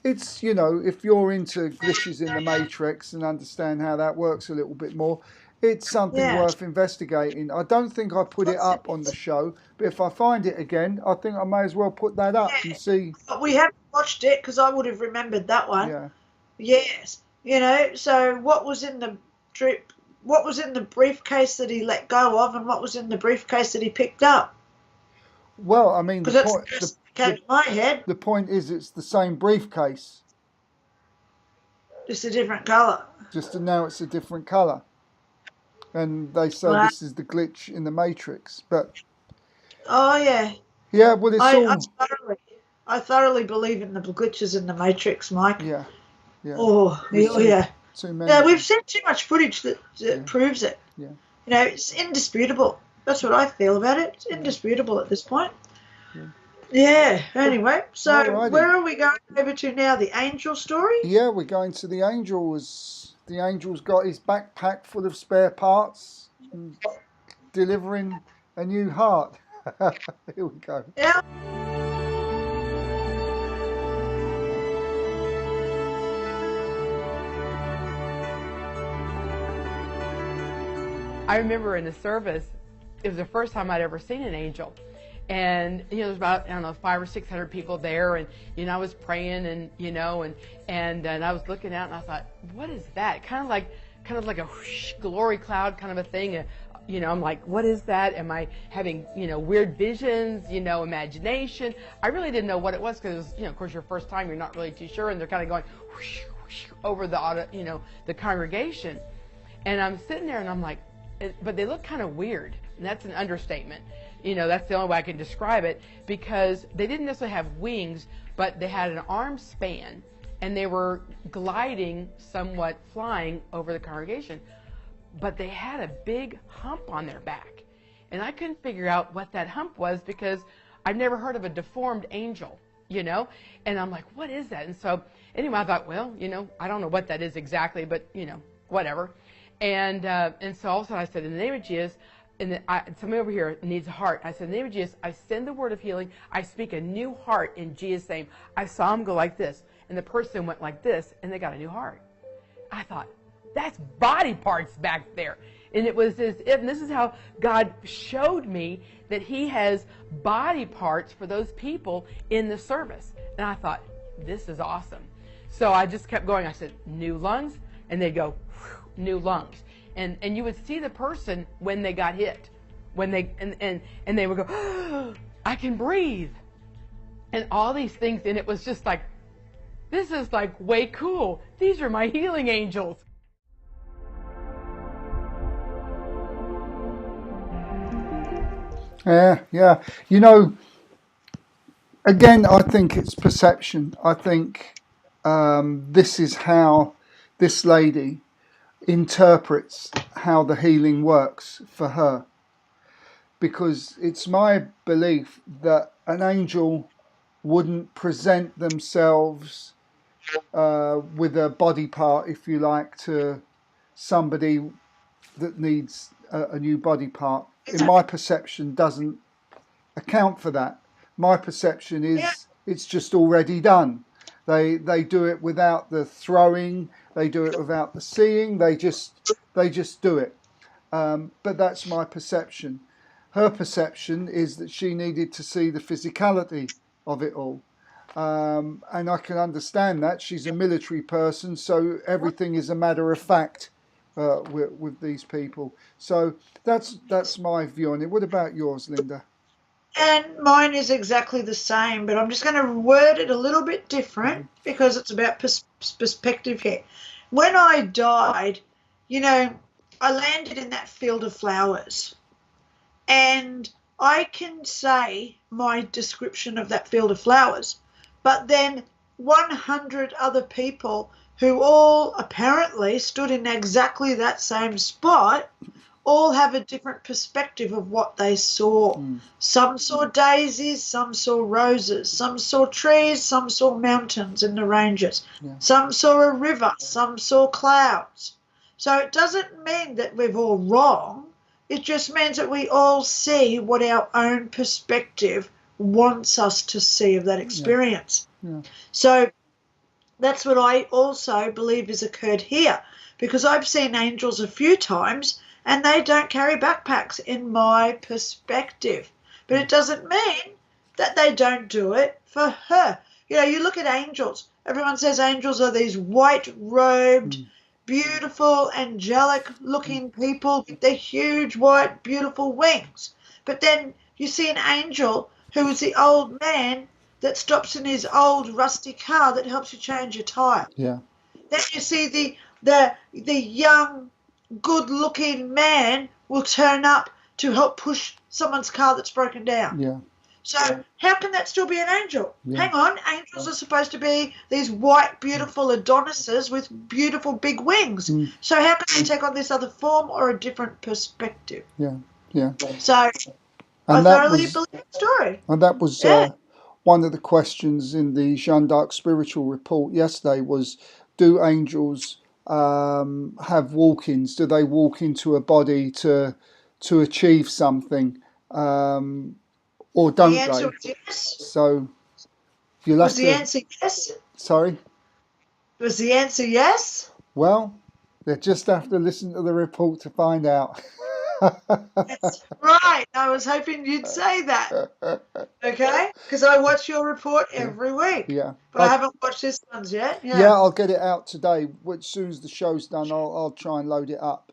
it's, you know, if you're into glitches in the Matrix and understand how that works a little bit more, it's something worth investigating. I don't think I put it up on the show, but if I find it again, I think I may as well put that up and see. But we haven't watched it because I would have remembered that one. Yeah. Yes. You know, so what was in the what was in the briefcase that he let go of and what was in the briefcase that he picked up? Well, I mean, Because that's the first that came to my head. the point is it's the same briefcase, Just a different colour. just now it's a different colour. And they say Right. this is the glitch in the Matrix. But, Oh, yeah. yeah, well, it's all... I thoroughly believe in the glitches in the Matrix, Mike. Yeah. Oh, yeah. Too many. Yeah, we've seen too much footage that proves it. Yeah. You know, it's indisputable. That's what I feel about it. It's indisputable at this point. Yeah. Anyway, so Alrighty. where are we going over to now? The angel story? Yeah, we're going to the angels. The angel's got his backpack full of spare parts and delivering a new heart. Here we go. Yeah. I remember in the service, it was the first time I'd ever seen an angel. And, you know, there's about, I don't know, 500 or 600 people there. And, you know, I was praying and, you know, and I was looking out and I thought, what is that? Kind of like a whoosh, glory cloud kind of a thing. You know, I'm like, what is that? Am I having, you know, weird visions, you know, imagination? I really didn't know what it was because, you know, of course, your first time, you're not really too sure. And they're kind of going whoosh, whoosh, over the, you know, the congregation. And I'm sitting there and I'm like, but they look kind of weird. And that's an understatement. You know, that's the only way I can describe it, because they didn't necessarily have wings, but they had an arm span and they were gliding, somewhat flying over the congregation. But they had a big hump on their back. And I couldn't figure out what that hump was because I've never heard of a deformed angel, you know? And I'm like, what is that? And so anyway, I thought, well, you know, I don't know what that is exactly, but, you know, whatever. And so all of a sudden I said, in the name of Jesus, somebody over here needs a heart. I said, in the name of Jesus, I send the word of healing. I speak a new heart in Jesus' name. I saw him go like this, and the person went like this, and they got a new heart. I thought, that's body parts back there. And it was as if, and this is how God showed me that he has body parts for those people in the service. And I thought, this is awesome. So I just kept going. I said, new lungs, and they'd go, new lungs. And you would see the person when they got hit, when they and they would go, oh, I can breathe, and all these things, and it was just like, this is like way cool. These are my healing angels. Yeah. You know, again, I think it's perception. I think this is how this lady interprets how the healing works for her, because it's my belief that an angel wouldn't present themselves with a body part, if you like, to somebody that needs a new body part. In my perception, doesn't account for that. My perception is it's just already done. They do it without the throwing. They do it without the seeing. They just do it. But that's my perception. Her perception is that she needed to see the physicality of it all. And I can understand that. She's a military person, so everything is a matter of fact with these people. So that's my view on it. What about yours, Linda? And mine is exactly the same, but I'm just going to word it a little bit different because it's about perspective here. When I died, you know, I landed in that field of flowers, and I can say my description of that field of flowers, but then 100 other people who all apparently stood in exactly that same spot all have a different perspective of what they saw. Some saw daisies, some saw roses, some saw trees, some saw mountains in the ranges, some saw a river, some saw clouds. So it doesn't mean that we're all wrong. It just means that we all see what our own perspective wants us to see of that experience. So that's what I also believe has occurred here, because I've seen angels a few times and they don't carry backpacks in my perspective. But it doesn't mean that they don't do it for her. You know, you look at angels. Everyone says angels are these white-robed, beautiful, angelic looking people with their huge, white, beautiful wings. But then you see an angel who is the old man that stops in his old rusty car that helps you change your tire. Yeah. Then you see the young, good-looking man will turn up to help push someone's car that's broken down. Yeah. So how can that still be an angel? Yeah. Hang on, angels are supposed to be these white, beautiful Adonises with beautiful big wings. So how can they take on this other form or a different perspective? Yeah. Yeah. So I And that thoroughly was, believe the story. and that was Yeah. one of the questions in the Jeanne d'Arc spiritual report yesterday was, do angels have walk-ins? Do they walk into a body to achieve something, or The don't answer they? was yes. So you'll have Was the to. answer yes? Sorry. Was the answer yes? Well, they just have to listen to the report to find out. That's right. I was hoping you'd say that. Okay? Because I watch your report every week. Yeah. But I haven't watched this one's yet. Yeah, I'll get it out today. As soon as the show's done, I'll try and load it up.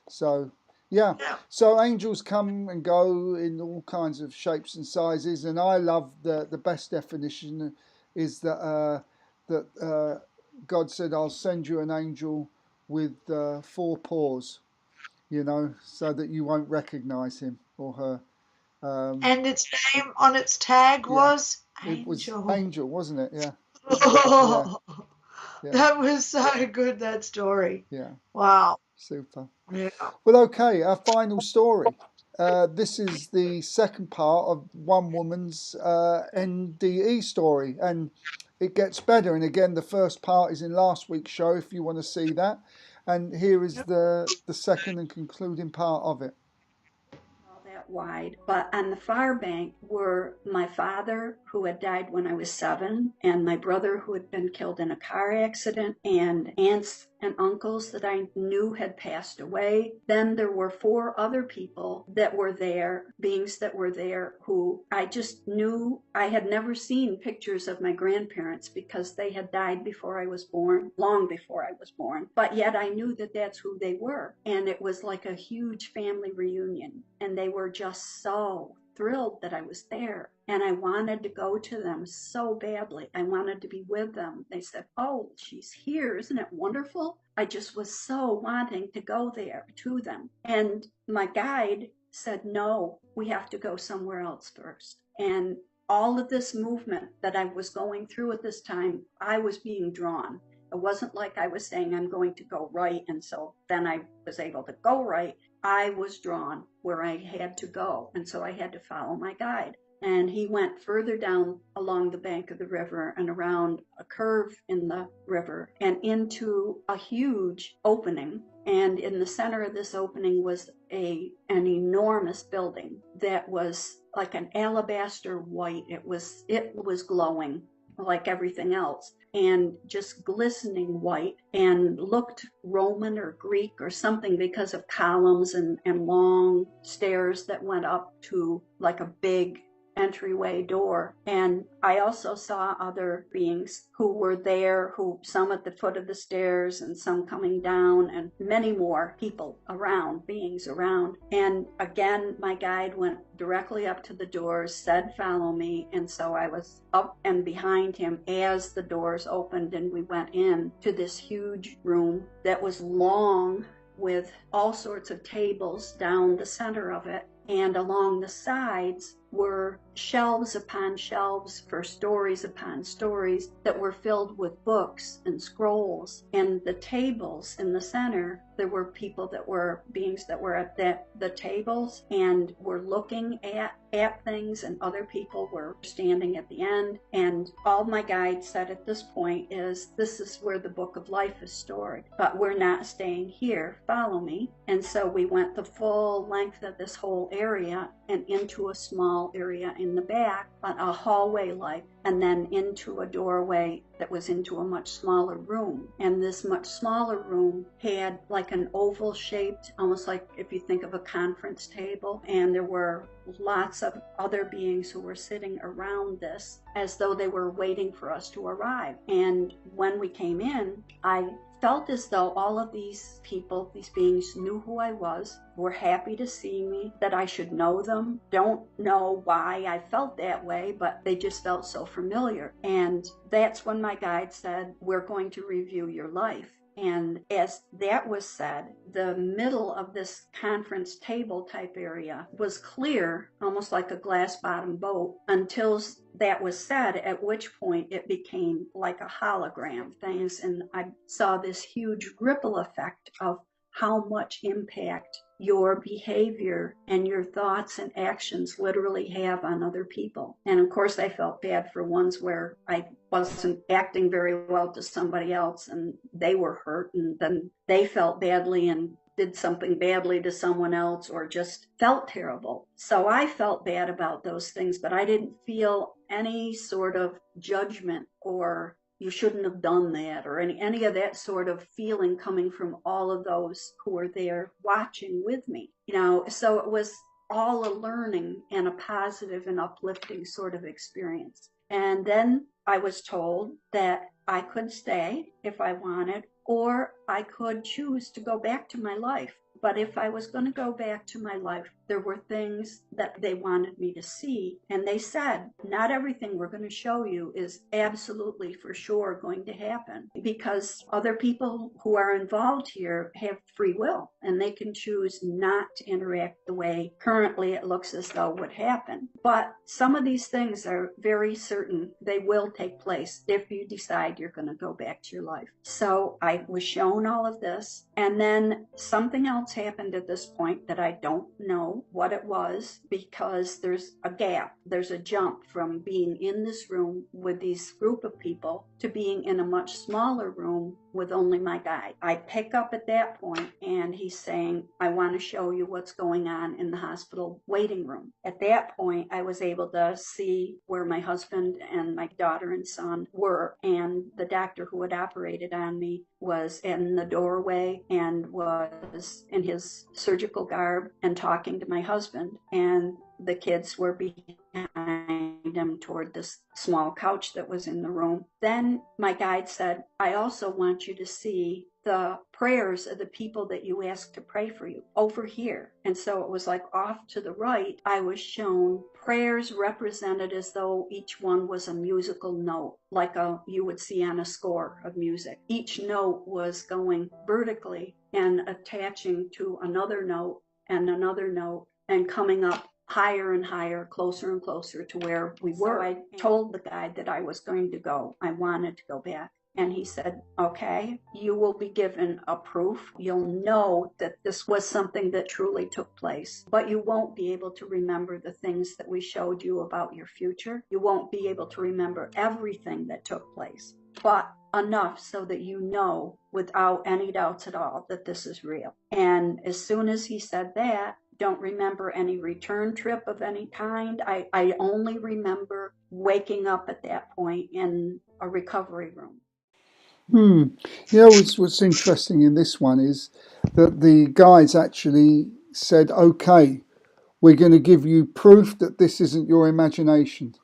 So, yeah. So angels come and go in all kinds of shapes and sizes, and I love the best definition is that God said, "I'll send you an angel with 4 paws," so that you won't recognize him or her. And its name on its tag was Angel. It was Angel, wasn't it? Yeah. Yeah. That was so good, that story. Yeah. Wow. Super. Yeah. Well, okay, our final story. This is the second part of one woman's NDE story, and it gets better. And again, the first part is in last week's show if you want to see that. And here is the second and concluding part of it. That wide, but on the far bank were my father, who had died when I was 7, and my brother, who had been killed in a car accident, and aunts and uncles that I knew had passed away. Then there were 4 other people that were there, beings that were there, who I just knew. I had never seen pictures of my grandparents because they had died before I was born, long before I was born, but yet I knew that that's who they were, and it was like a huge family reunion, and they were just so thrilled that I was there, and I wanted to go to them so badly. I wanted to be with them. They said, "Oh, she's here. Isn't it wonderful?" I just was so wanting to go there to them. And my guide said, "No, we have to go somewhere else first." And all of this movement that I was going through at this time, I was being drawn. It wasn't like I was saying I'm going to go right, and so then I was able to go right. I was drawn where I had to go, and so I had to follow my guide. And he went further down along the bank of the river and around a curve in the river and into a huge opening. And in the center of this opening was an enormous building that was like an alabaster white. It was glowing like everything else, and just glistening white, and looked Roman or Greek or something because of columns and long stairs that went up to like a big entryway door. And I also saw other beings who were there, who some at the foot of the stairs and some coming down, and many more people around, beings around. And again, my guide went directly up to the doors, said, "Follow me." And so I was up and behind him as the doors opened, and we went in to this huge room that was long, with all sorts of tables down the center of it. And along the sides were shelves upon shelves for stories upon stories that were filled with books and scrolls. And the tables in the center, there were beings that were at the tables and were looking at things, and other people were standing at the end. And all my guide said at this point is, "This is where the book of life is stored, but we're not staying here. Follow me." And so we went the full length of this whole area and into a small area in the back, a hallway like, and then into a doorway that was into a much smaller room. And this much smaller room had like an oval shaped, almost like if you think of a conference table, and there were lots of other beings who were sitting around this as though they were waiting for us to arrive. And when we came in, I felt as though all of these people, these beings, knew who I was, were happy to see me, that I should know them. Don't know why I felt that way, but they just felt so familiar. And that's when my guide said, we're going to review your life. And as that was said, the middle of this conference table type area was clear, almost like a glass bottom boat, until that was said, at which point it became like a hologram things. And I saw this huge ripple effect of how much impact your behavior and your thoughts and actions literally have on other people. And of course, I felt bad for ones where I wasn't acting very well to somebody else and they were hurt, and then they felt badly and did something badly to someone else or just felt terrible. So I felt bad about those things, but I didn't feel any sort of judgment or you shouldn't have done that, or any of that sort of feeling coming from all of those who were there watching with me. So it was all a learning and a positive and uplifting sort of experience. And then I was told that I could stay if I wanted, or I could choose to go back to my life. But if I was going to go back to my life, there were things that they wanted me to see. And they said, not everything we're going to show you is absolutely for sure going to happen, because other people who are involved here have free will and they can choose not to interact the way currently it looks as though would happen. But some of these things are very certain they will take place if you decide you're going to go back to your life. So I was shown all of this, and then something else happened at this point that I don't know what it was, because there's a gap, there's a jump from being in this room with these group of people to being in a much smaller room with only my guide. I pick up at that point and he's saying, I want to show you what's going on in the hospital waiting room. At that point, I was able to see where my husband and my daughter and son were, and the doctor who had operated on me was in the doorway and was in his surgical garb and talking to my husband, and the kids were behind him toward this small couch that was in the room. Then my guide said, I also want you to see the prayers of the people that you asked to pray for you over here. And so it was like off to the right, I was shown prayers represented as though each one was a musical note, like you would see on a score of music. Each note was going vertically and attaching to another note and coming up higher and higher, closer and closer to where we were. So I told the guide that I was going to go. I wanted to go back. And he said, okay, you will be given a proof. You'll know that this was something that truly took place, but you won't be able to remember the things that we showed you about your future. You won't be able to remember everything that took place, but enough so that you know without any doubts at all that this is real. And as soon as he said that, don't remember any return trip of any kind. I only remember waking up at that point in a recovery room. What's interesting in this one is that the guides actually said, okay, we're going to give you proof that this isn't your imagination.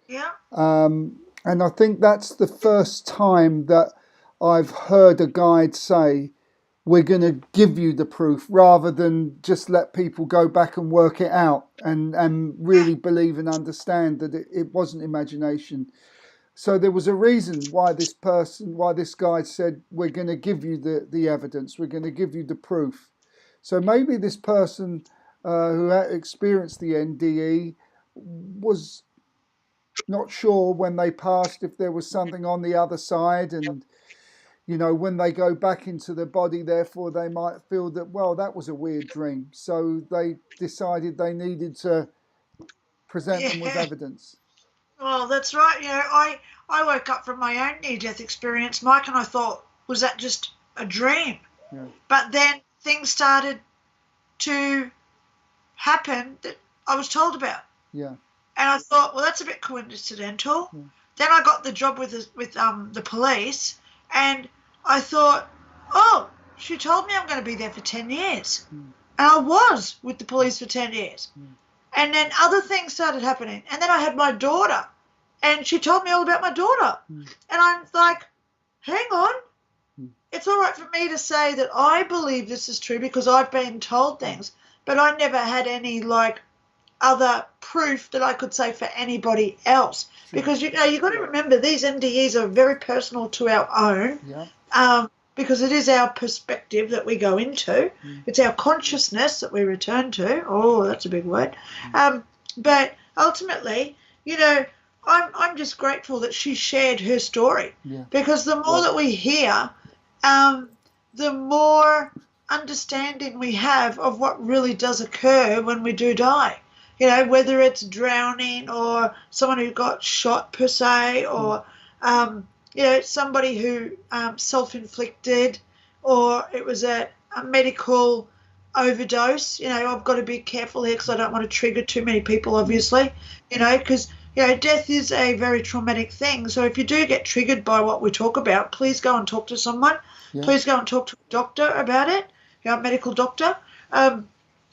Yeah. And I think that's the first time that I've heard a guide say, we're going to give you the proof, rather than just let people go back and work it out and really believe and understand that it wasn't imagination. So there was a reason why this guide said, we're going to give you the evidence, we're going to give you the proof. So maybe this person who had experienced the NDE was not sure when they passed if there was something on the other side, and when they go back into the body, therefore they might feel that, well, that was a weird dream. So they decided they needed to present them with evidence. Well, that's right. I woke up from my own near-death experience, Mike, and I thought, was that just a dream? Yeah. But then things started to happen that I was told about. Yeah. And I thought, well, that's a bit coincidental. Yeah. Then I got the job with the police, and I thought, oh, she told me I'm going to be there for 10 years. And I was with the police for 10 years. And then other things started happening. And then I had my daughter, and she told me all about my daughter. And I'm like, hang on, it's all right for me to say that I believe this is true because I've been told things, but I never had any like other proof that I could say for anybody else. Because you've got to remember these NDEs are very personal to our own. Yeah. Because it is our perspective that we go into. It's our consciousness that we return to. Oh, that's a big word. But ultimately, I'm just grateful that she shared her story. Yeah. Because the more that we hear, the more understanding we have of what really does occur when we do die. Whether it's drowning or someone who got shot per se, or somebody who self-inflicted, or it was a medical overdose. I've got to be careful here because I don't want to trigger too many people, obviously, because death is a very traumatic thing. So if you do get triggered by what we talk about, please go and talk to someone. Yeah. Please go and talk to a doctor about it, a medical doctor,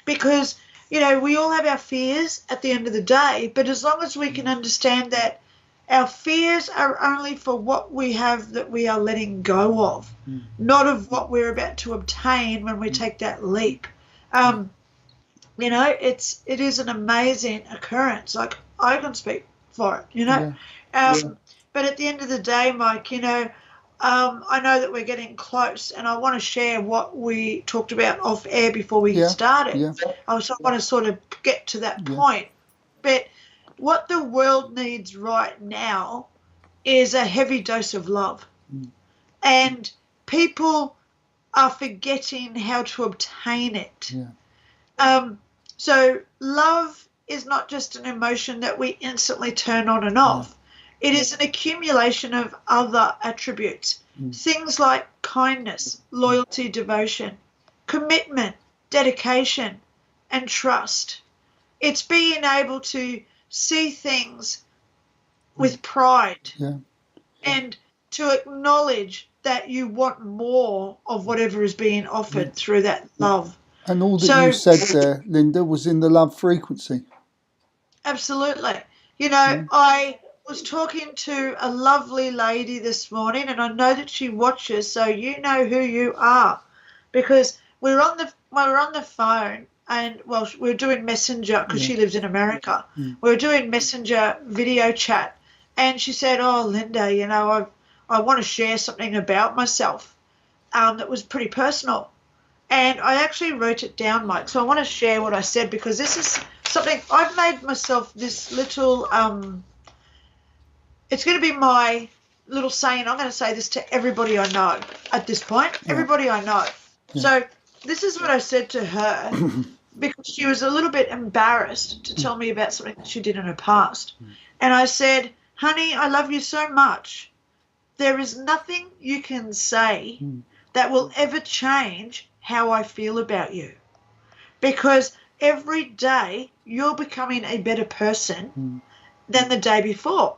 because we all have our fears at the end of the day, but as long as we can understand that our fears are only for what we have that we are letting go of, not of what we're about to obtain when we take that leap. It is an amazing occurrence. Like, I can speak for it, Yeah. But at the end of the day, Mike, I know that we're getting close, and I want to share what we talked about off air before we started. Yeah. I want to sort of get to that point. But what the world needs right now is a heavy dose of love. And people are forgetting how to obtain it. Yeah. So love is not just an emotion that we instantly turn on and off. It is an accumulation of other attributes. Things like kindness, loyalty, devotion, commitment, dedication, and trust. It's being able to see things with pride and to acknowledge that you want more of whatever is being offered through that love. And all that you said there, Linda, was in the love frequency. Absolutely. I was talking to a lovely lady this morning, and I know that she watches, so you know who you are, because we were on the phone, and we were doing Messenger because she lives in America. We were doing Messenger video chat, and she said, "Oh, Linda, I want to share something about myself that was pretty personal." And I actually wrote it down, Mike. So I want to share what I said, because this is something I've made myself this little, it's going to be my little saying. I'm going to say this to everybody I know at this point, everybody I know. So this is what I said to her, because she was a little bit embarrassed to tell me about something that she did in her past. And I said, "Honey, I love you so much. There is nothing you can say that will ever change how I feel about you, because every day you're becoming a better person than the day before.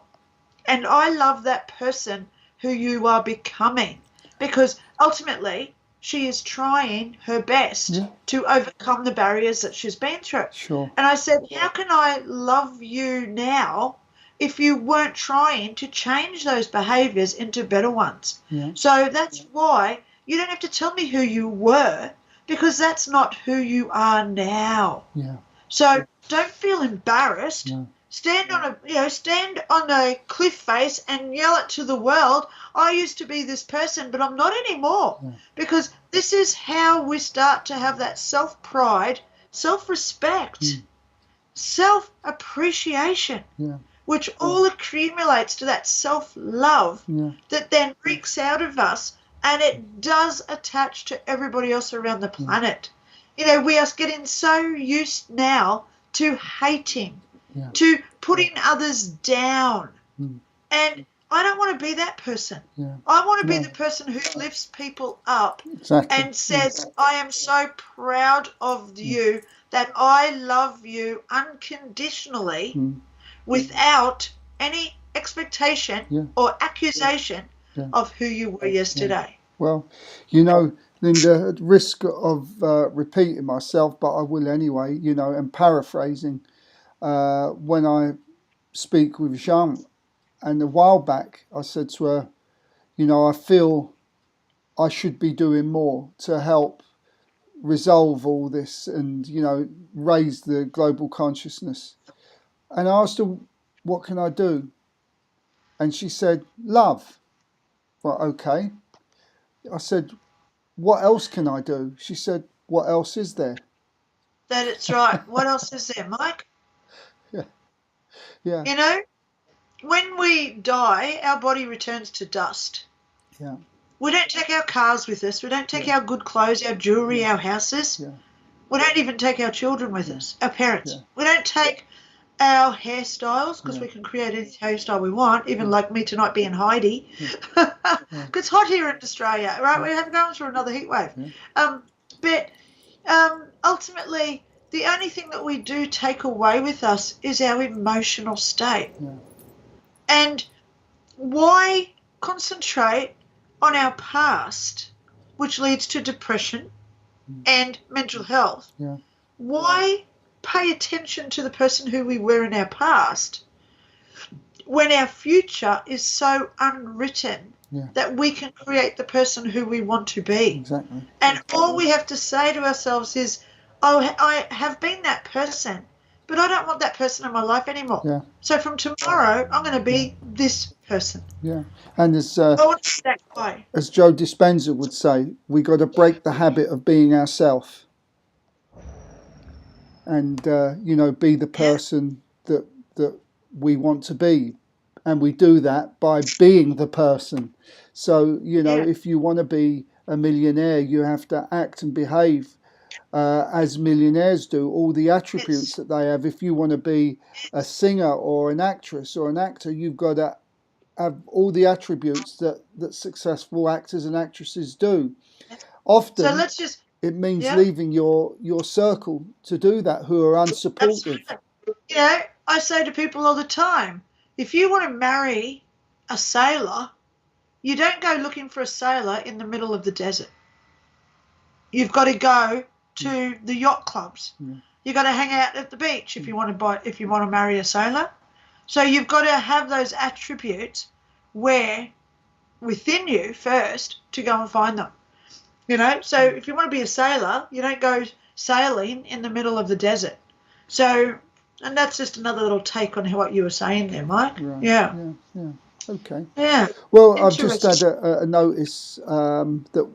And I love that person who you are becoming, because ultimately she is trying her best to overcome the barriers that she's been through." Sure. And I said, "How can I love you now if you weren't trying to change those behaviors into better ones?" So that's why you don't have to tell me who you were, because that's not who you are now. So don't feel embarrassed. Stand on a cliff face and yell it to the world, "I used to be this person, but I'm not anymore." Because this is how we start to have that self-pride, self-respect, self-appreciation, which all accumulates to that self-love that then reeks out of us, and it does attach to everybody else around the planet. We are getting so used now to hating, to putting others down. And I don't want to be that person. I want to be the person who lifts people up and says, "I am so proud of you, that I love you unconditionally without any expectation or accusation of who you were yesterday." Well, Linda, at risk of repeating myself, but I will anyway, and paraphrasing, when I speak with Jean, and a while back I said to her, I feel I should be doing more to help resolve all this and, raise the global consciousness. And I asked her, what can I do? And she said, love. Well, okay. I said, what else can I do? She said, what else is there? That's right. What else is there, Mike? Yeah. When we die, our body returns to dust. Yeah. We don't take our cars with us. We don't take our good clothes, our jewelry, our houses. Yeah. We don't even take our children with us, our parents. Yeah. We don't take our hairstyles because we can create any hairstyle we want, even like me tonight being Heidi. Because it's hot here in Australia, right? We're going through another heat wave. But ultimately, the only thing that we do take away with us is our emotional state. Yeah. And why concentrate on our past, which leads to depression and mental health? Yeah. Why pay attention to the person who we were in our past when our future is so unwritten that we can create the person who we want to be? Exactly. And all we have to say to ourselves is, oh, I have been that person, but I don't want that person in my life anymore. Yeah. So from tomorrow, I'm going to be this person. Yeah. And as I want to be that way. As Joe Dispenza would say, we got to break the habit of being ourselves, and be the person that we want to be, and we do that by being the person. So if you want to be a millionaire, you have to act and behave as millionaires do, all the attributes that they have. If you want to be a singer or an actress or an actor, you've got to have all the attributes that successful actors and actresses do. Often, so let's just, it means leaving your circle to do that, who are unsupportive. I say to people all the time, if you want to marry a sailor, you don't go looking for a sailor in the middle of the desert. You've got to go to the yacht clubs. You've got to hang out at the beach if you want to marry a sailor. So you've got to have those attributes within you first to go and find them. So if you want to be a sailor, you don't go sailing in the middle of the desert. So, and that's just another little take on what you were saying there, Mike. Right. Yeah. Okay. Yeah. Well, I've just had a notice that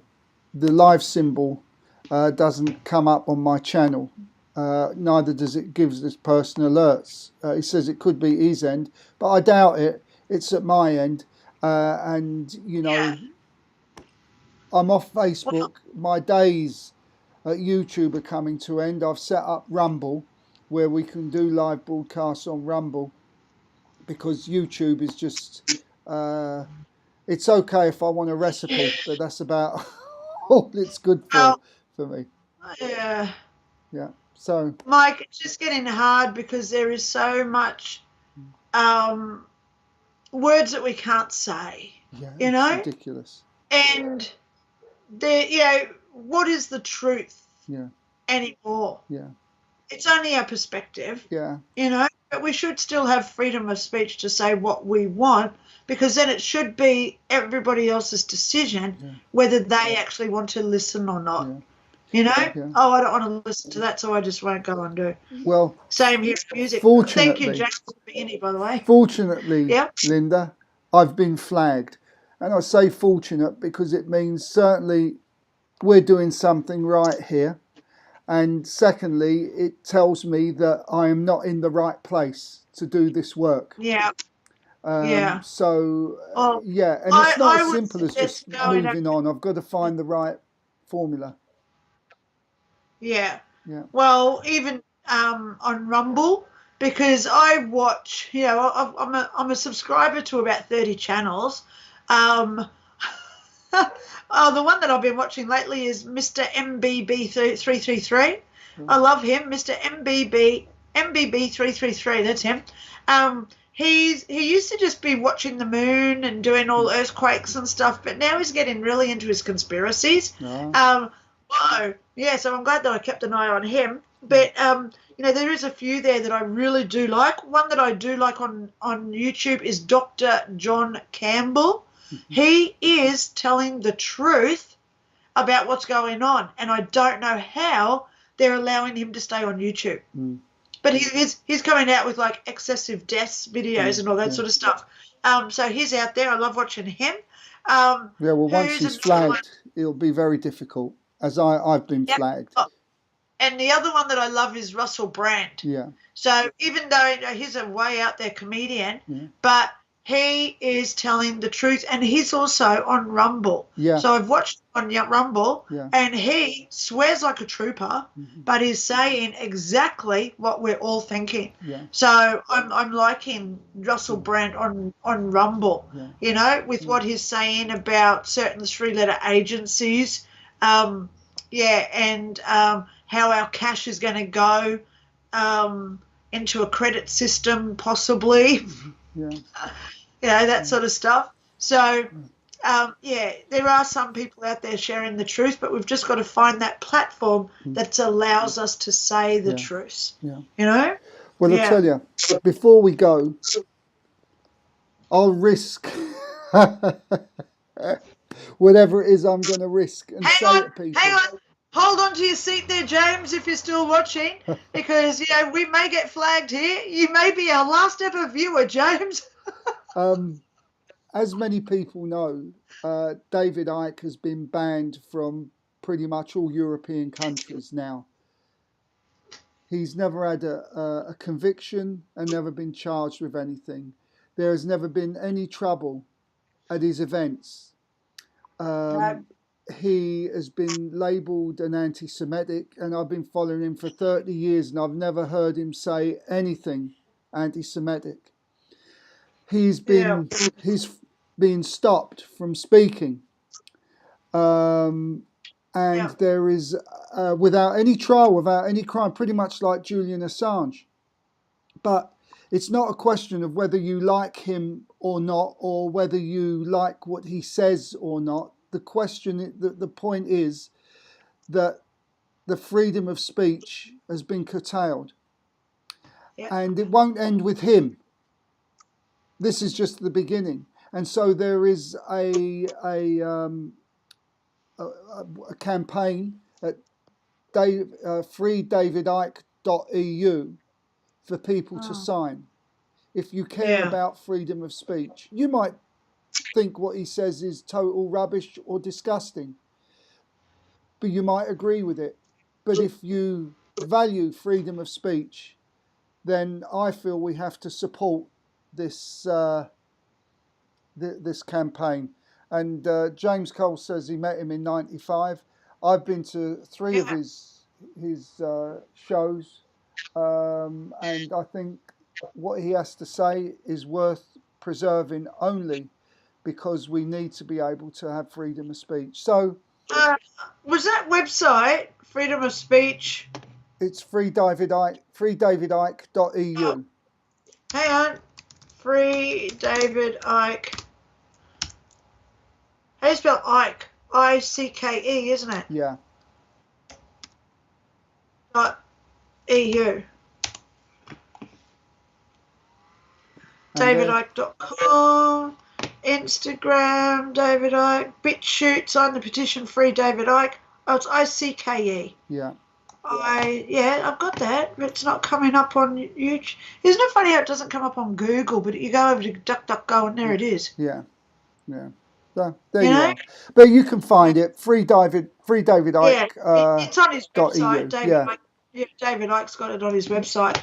the live symbol doesn't come up on my channel. Neither does it give this person alerts. It says it could be his end, but I doubt it. It's at my end. I'm off Facebook. My days at YouTube are coming to end. I've set up Rumble, where we can do live broadcasts on Rumble, because YouTube is just, it's okay if I want a recipe, but that's about all it's good for me. Yeah. Yeah. So, Mike, it's just getting hard because there is so much words that we can't say. Yeah, it's ridiculous. And what is the truth anymore? Yeah. It's only our perspective. Yeah. But we should still have freedom of speech to say what we want, because then it should be everybody else's decision whether they actually want to listen or not. Oh, I don't want to listen to that, so I just won't go and do. Well, same here with music. Fortunately, thank you, James, for being here, by the way. Fortunately, Linda, I've been flagged. And I say fortunate because it means certainly we're doing something right here. And secondly, it tells me that I am not in the right place to do this work. Yeah. So, and it's not as simple as just moving on. I've got to find the right formula. Yeah. Well, even on Rumble, because I watch, I'm a subscriber to about 30 channels. The one that I've been watching lately is Mr. MBB333. I love him, Mr. MBB333. That's him. He used to just be watching the moon and doing all earthquakes and stuff, but now he's getting really into his conspiracies. So I'm glad that I kept an eye on him. But there is a few there that I really do like. One that I do like on YouTube is Dr. John Campbell. He is telling the truth about what's going on, and I don't know how they're allowing him to stay on YouTube. But he's coming out with like excessive deaths videos and all that sort of stuff. So he's out there. I love watching him. Yeah, well, once he's flagged, it'll be very difficult, as I've been flagged. And the other one that I love is Russell Brand. Yeah. So even though he's a way out there comedian, but he is telling the truth, and he's also on Rumble. Yeah. So I've watched on Rumble, and he swears like a trooper, but he's saying exactly what we're all thinking. Yeah. So I'm liking Russell Brand on Rumble, you know, with what he's saying about certain three-letter agencies, and how our cash is going to go into a credit system, possibly. Yeah. You know, that sort of stuff. So, there are some people out there sharing the truth, but we've just got to find that platform that allows us to say the truth. Yeah. You know? Well, I'll tell you, before we go, I'll risk whatever it is I'm going to risk and say it to people. Hang on. Hold on to your seat there, James, if you're still watching, because, you know, we may get flagged here. You may be our last ever viewer, James. As many people know, David Icke has been banned from pretty much all European countries now. He's never had a conviction and never been charged with anything. There has never been any trouble at his events. He has been labelled an anti-Semitic, and I've been following him for 30 years and I've never heard him say anything anti-Semitic. He's been stopped from speaking, and there is without any trial, without any crime, pretty much like Julian Assange. But it's not a question of whether you like him or not, or whether you like what he says or not. The question, the point is that the freedom of speech has been curtailed, and it won't end with him. This is just the beginning, and so there is a campaign at freedavidike.eu for people to sign. If you care about freedom of speech, you might think what he says is total rubbish or disgusting, but you might agree with it. But if you value freedom of speech, then I feel we have to support this this campaign. And James Cole says he met him in '95. I've been to 3 of his shows, and I think what he has to say is worth preserving only because we need to be able to have freedom of speech. So, was that website freedom of speech? It's freedavidike.eu. Hang on, Free David Icke. How do you spell Icke? I-C-K-E, isn't it? Yeah. .eu. DavidIcke.com. Instagram, David Icke. BitChute, sign the petition, Free David Icke. Oh, it's I-C-K-E. Yeah. I've got that, but it's not coming up on YouTube. Isn't it funny how it doesn't come up on Google, but you go over to DuckDuckGo and there it is. Yeah. So, there you are. But you can find it, Free David Icke. It's on his website. David Icke's got it on his website.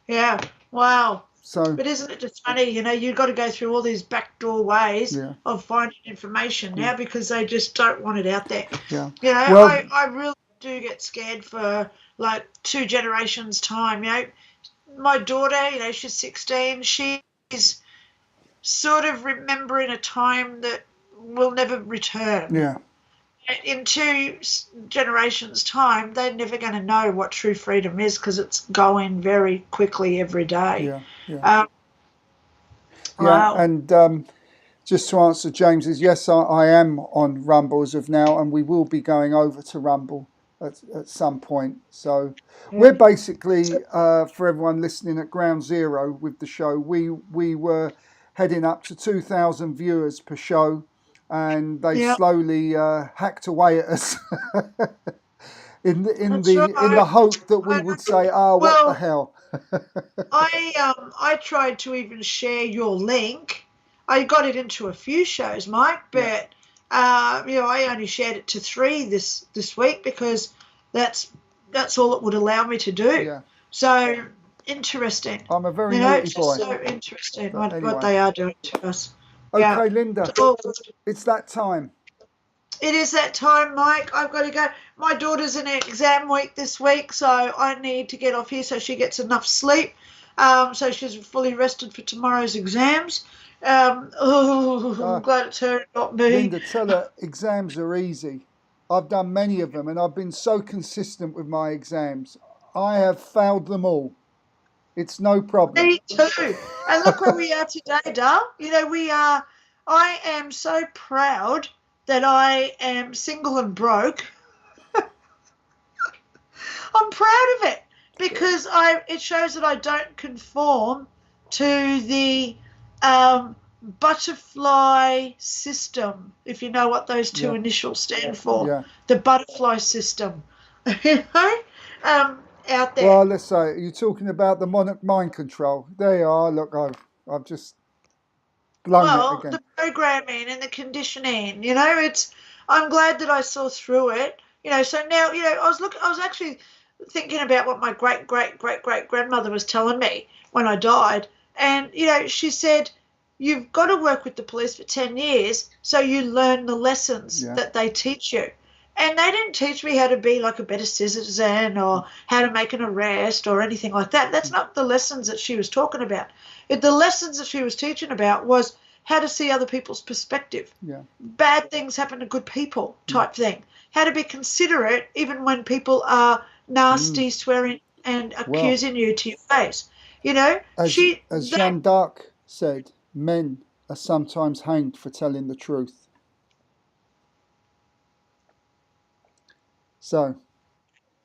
Yeah. Wow. So, but isn't it just funny, you've got to go through all these backdoor ways of finding information now because they just don't want it out there. Yeah. I really do get scared for like 2 generations' time. My daughter, she's 16. She's sort of remembering a time that will never return. Yeah. In 2 generations' time, they're never going to know what true freedom is because it's going very quickly every day. Yeah. Wow. And just to answer James's, yes, I am on Rumble as of now, and we will be going over to Rumble at some point. So we're basically, for everyone listening, at ground zero with the show. We were heading up to 2,000 viewers per show. and they Yeah. slowly hacked away at us in That's the right. hope that we would say, "Ah, what the Well, hell." I tried to even share your link. I got it into a few shows, Mike, but I only shared it to 3 this week because that's all it would allow me to do. Yeah. So interesting. I'm a very naughty it's boy. just so interesting But anyway. what they are doing to us. Okay, Yeah. Linda, It's all good. it's that time. It is that time, Mike. I've got to go. My daughter's in exam week this week, so I need to get off here so she gets enough sleep. So she's fully rested for tomorrow's exams. I'm glad it's her, not me. Linda, tell her exams are easy. I've done many of them, and I've been so consistent with my exams. I have failed them all. It's no problem. Me too. And look where we are today, Dal. I am so proud that I am single and broke. I'm proud of it because it shows that I don't conform to the butterfly system, if you know what those 2 initials stand for. Yeah. The butterfly system. Out there. Well, let's say you're talking about the mind control. There you are. Look, I've just blown it again. The programming and the conditioning. I'm glad that I saw through it. So now, I was actually thinking about what my great grandmother was telling me when I died, and she said, you've got to work with the police for 10 years so you learn the lessons that they teach you. And they didn't teach me how to be like a better citizen or how to make an arrest or anything like that. That's not the lessons that she was talking about. The lessons that she was teaching about was how to see other people's perspective. Yeah. Bad things happen to good people type thing. How to be considerate even when people are nasty, swearing and accusing you to your face. As Jeanne d'Arc said, men are sometimes hanged for telling the truth. So,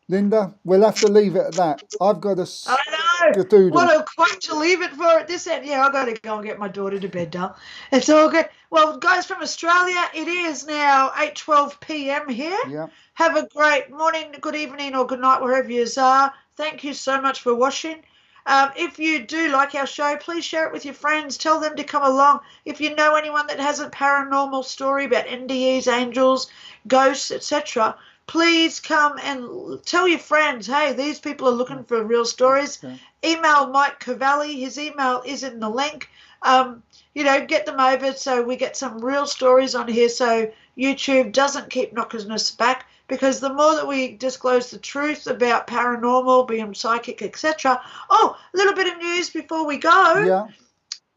Linda, we'll have to leave it at that. I've got to doodle. What a quack to leave it for at this end. Yeah, I've got to go and get my daughter to bed, Dal. It's all good. Well, guys from Australia, it is now 8:12 p.m. here. Yeah. Have a great morning, good evening, or good night, wherever you are. Thank you so much for watching. If you do like our show, please share it with your friends. Tell them to come along. If you know anyone that has a paranormal story about NDEs, angels, ghosts, etc., please come and tell your friends, hey, these people are looking for real stories. Yeah. Email Mike Cavalli. His email is in the link. Get them over so we get some real stories on here so YouTube doesn't keep knocking us back, because the more that we disclose the truth about paranormal, being psychic, etc. Oh, a little bit of news before we go. Yeah.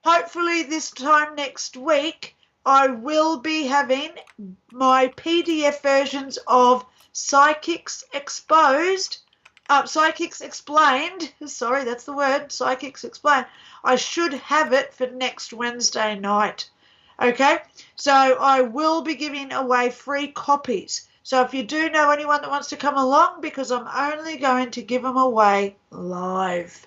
Hopefully this time next week I will be having my PDF versions of Psychics Explained. Sorry, that's the word. Psychics Explained. I should have it for next Wednesday night. Okay? So I will be giving away free copies. So if you do know anyone that wants to come along, because I'm only going to give them away live.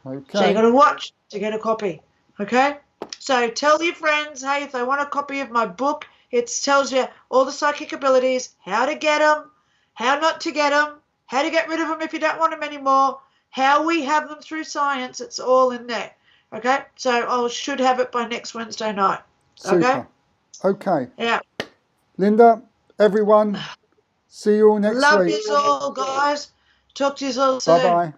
Okay. So you got to watch to get a copy. Okay? So tell your friends, hey, if they want a copy of my book, it tells you all the psychic abilities, how to get them, how not to get them, how to get rid of them if you don't want them anymore, how we have them through science. It's all in there. Okay? So I should have it by next Wednesday night. Super. Okay. Yeah. Linda, everyone, see you all next week. Love you all, guys. Talk to you all soon. Bye-bye.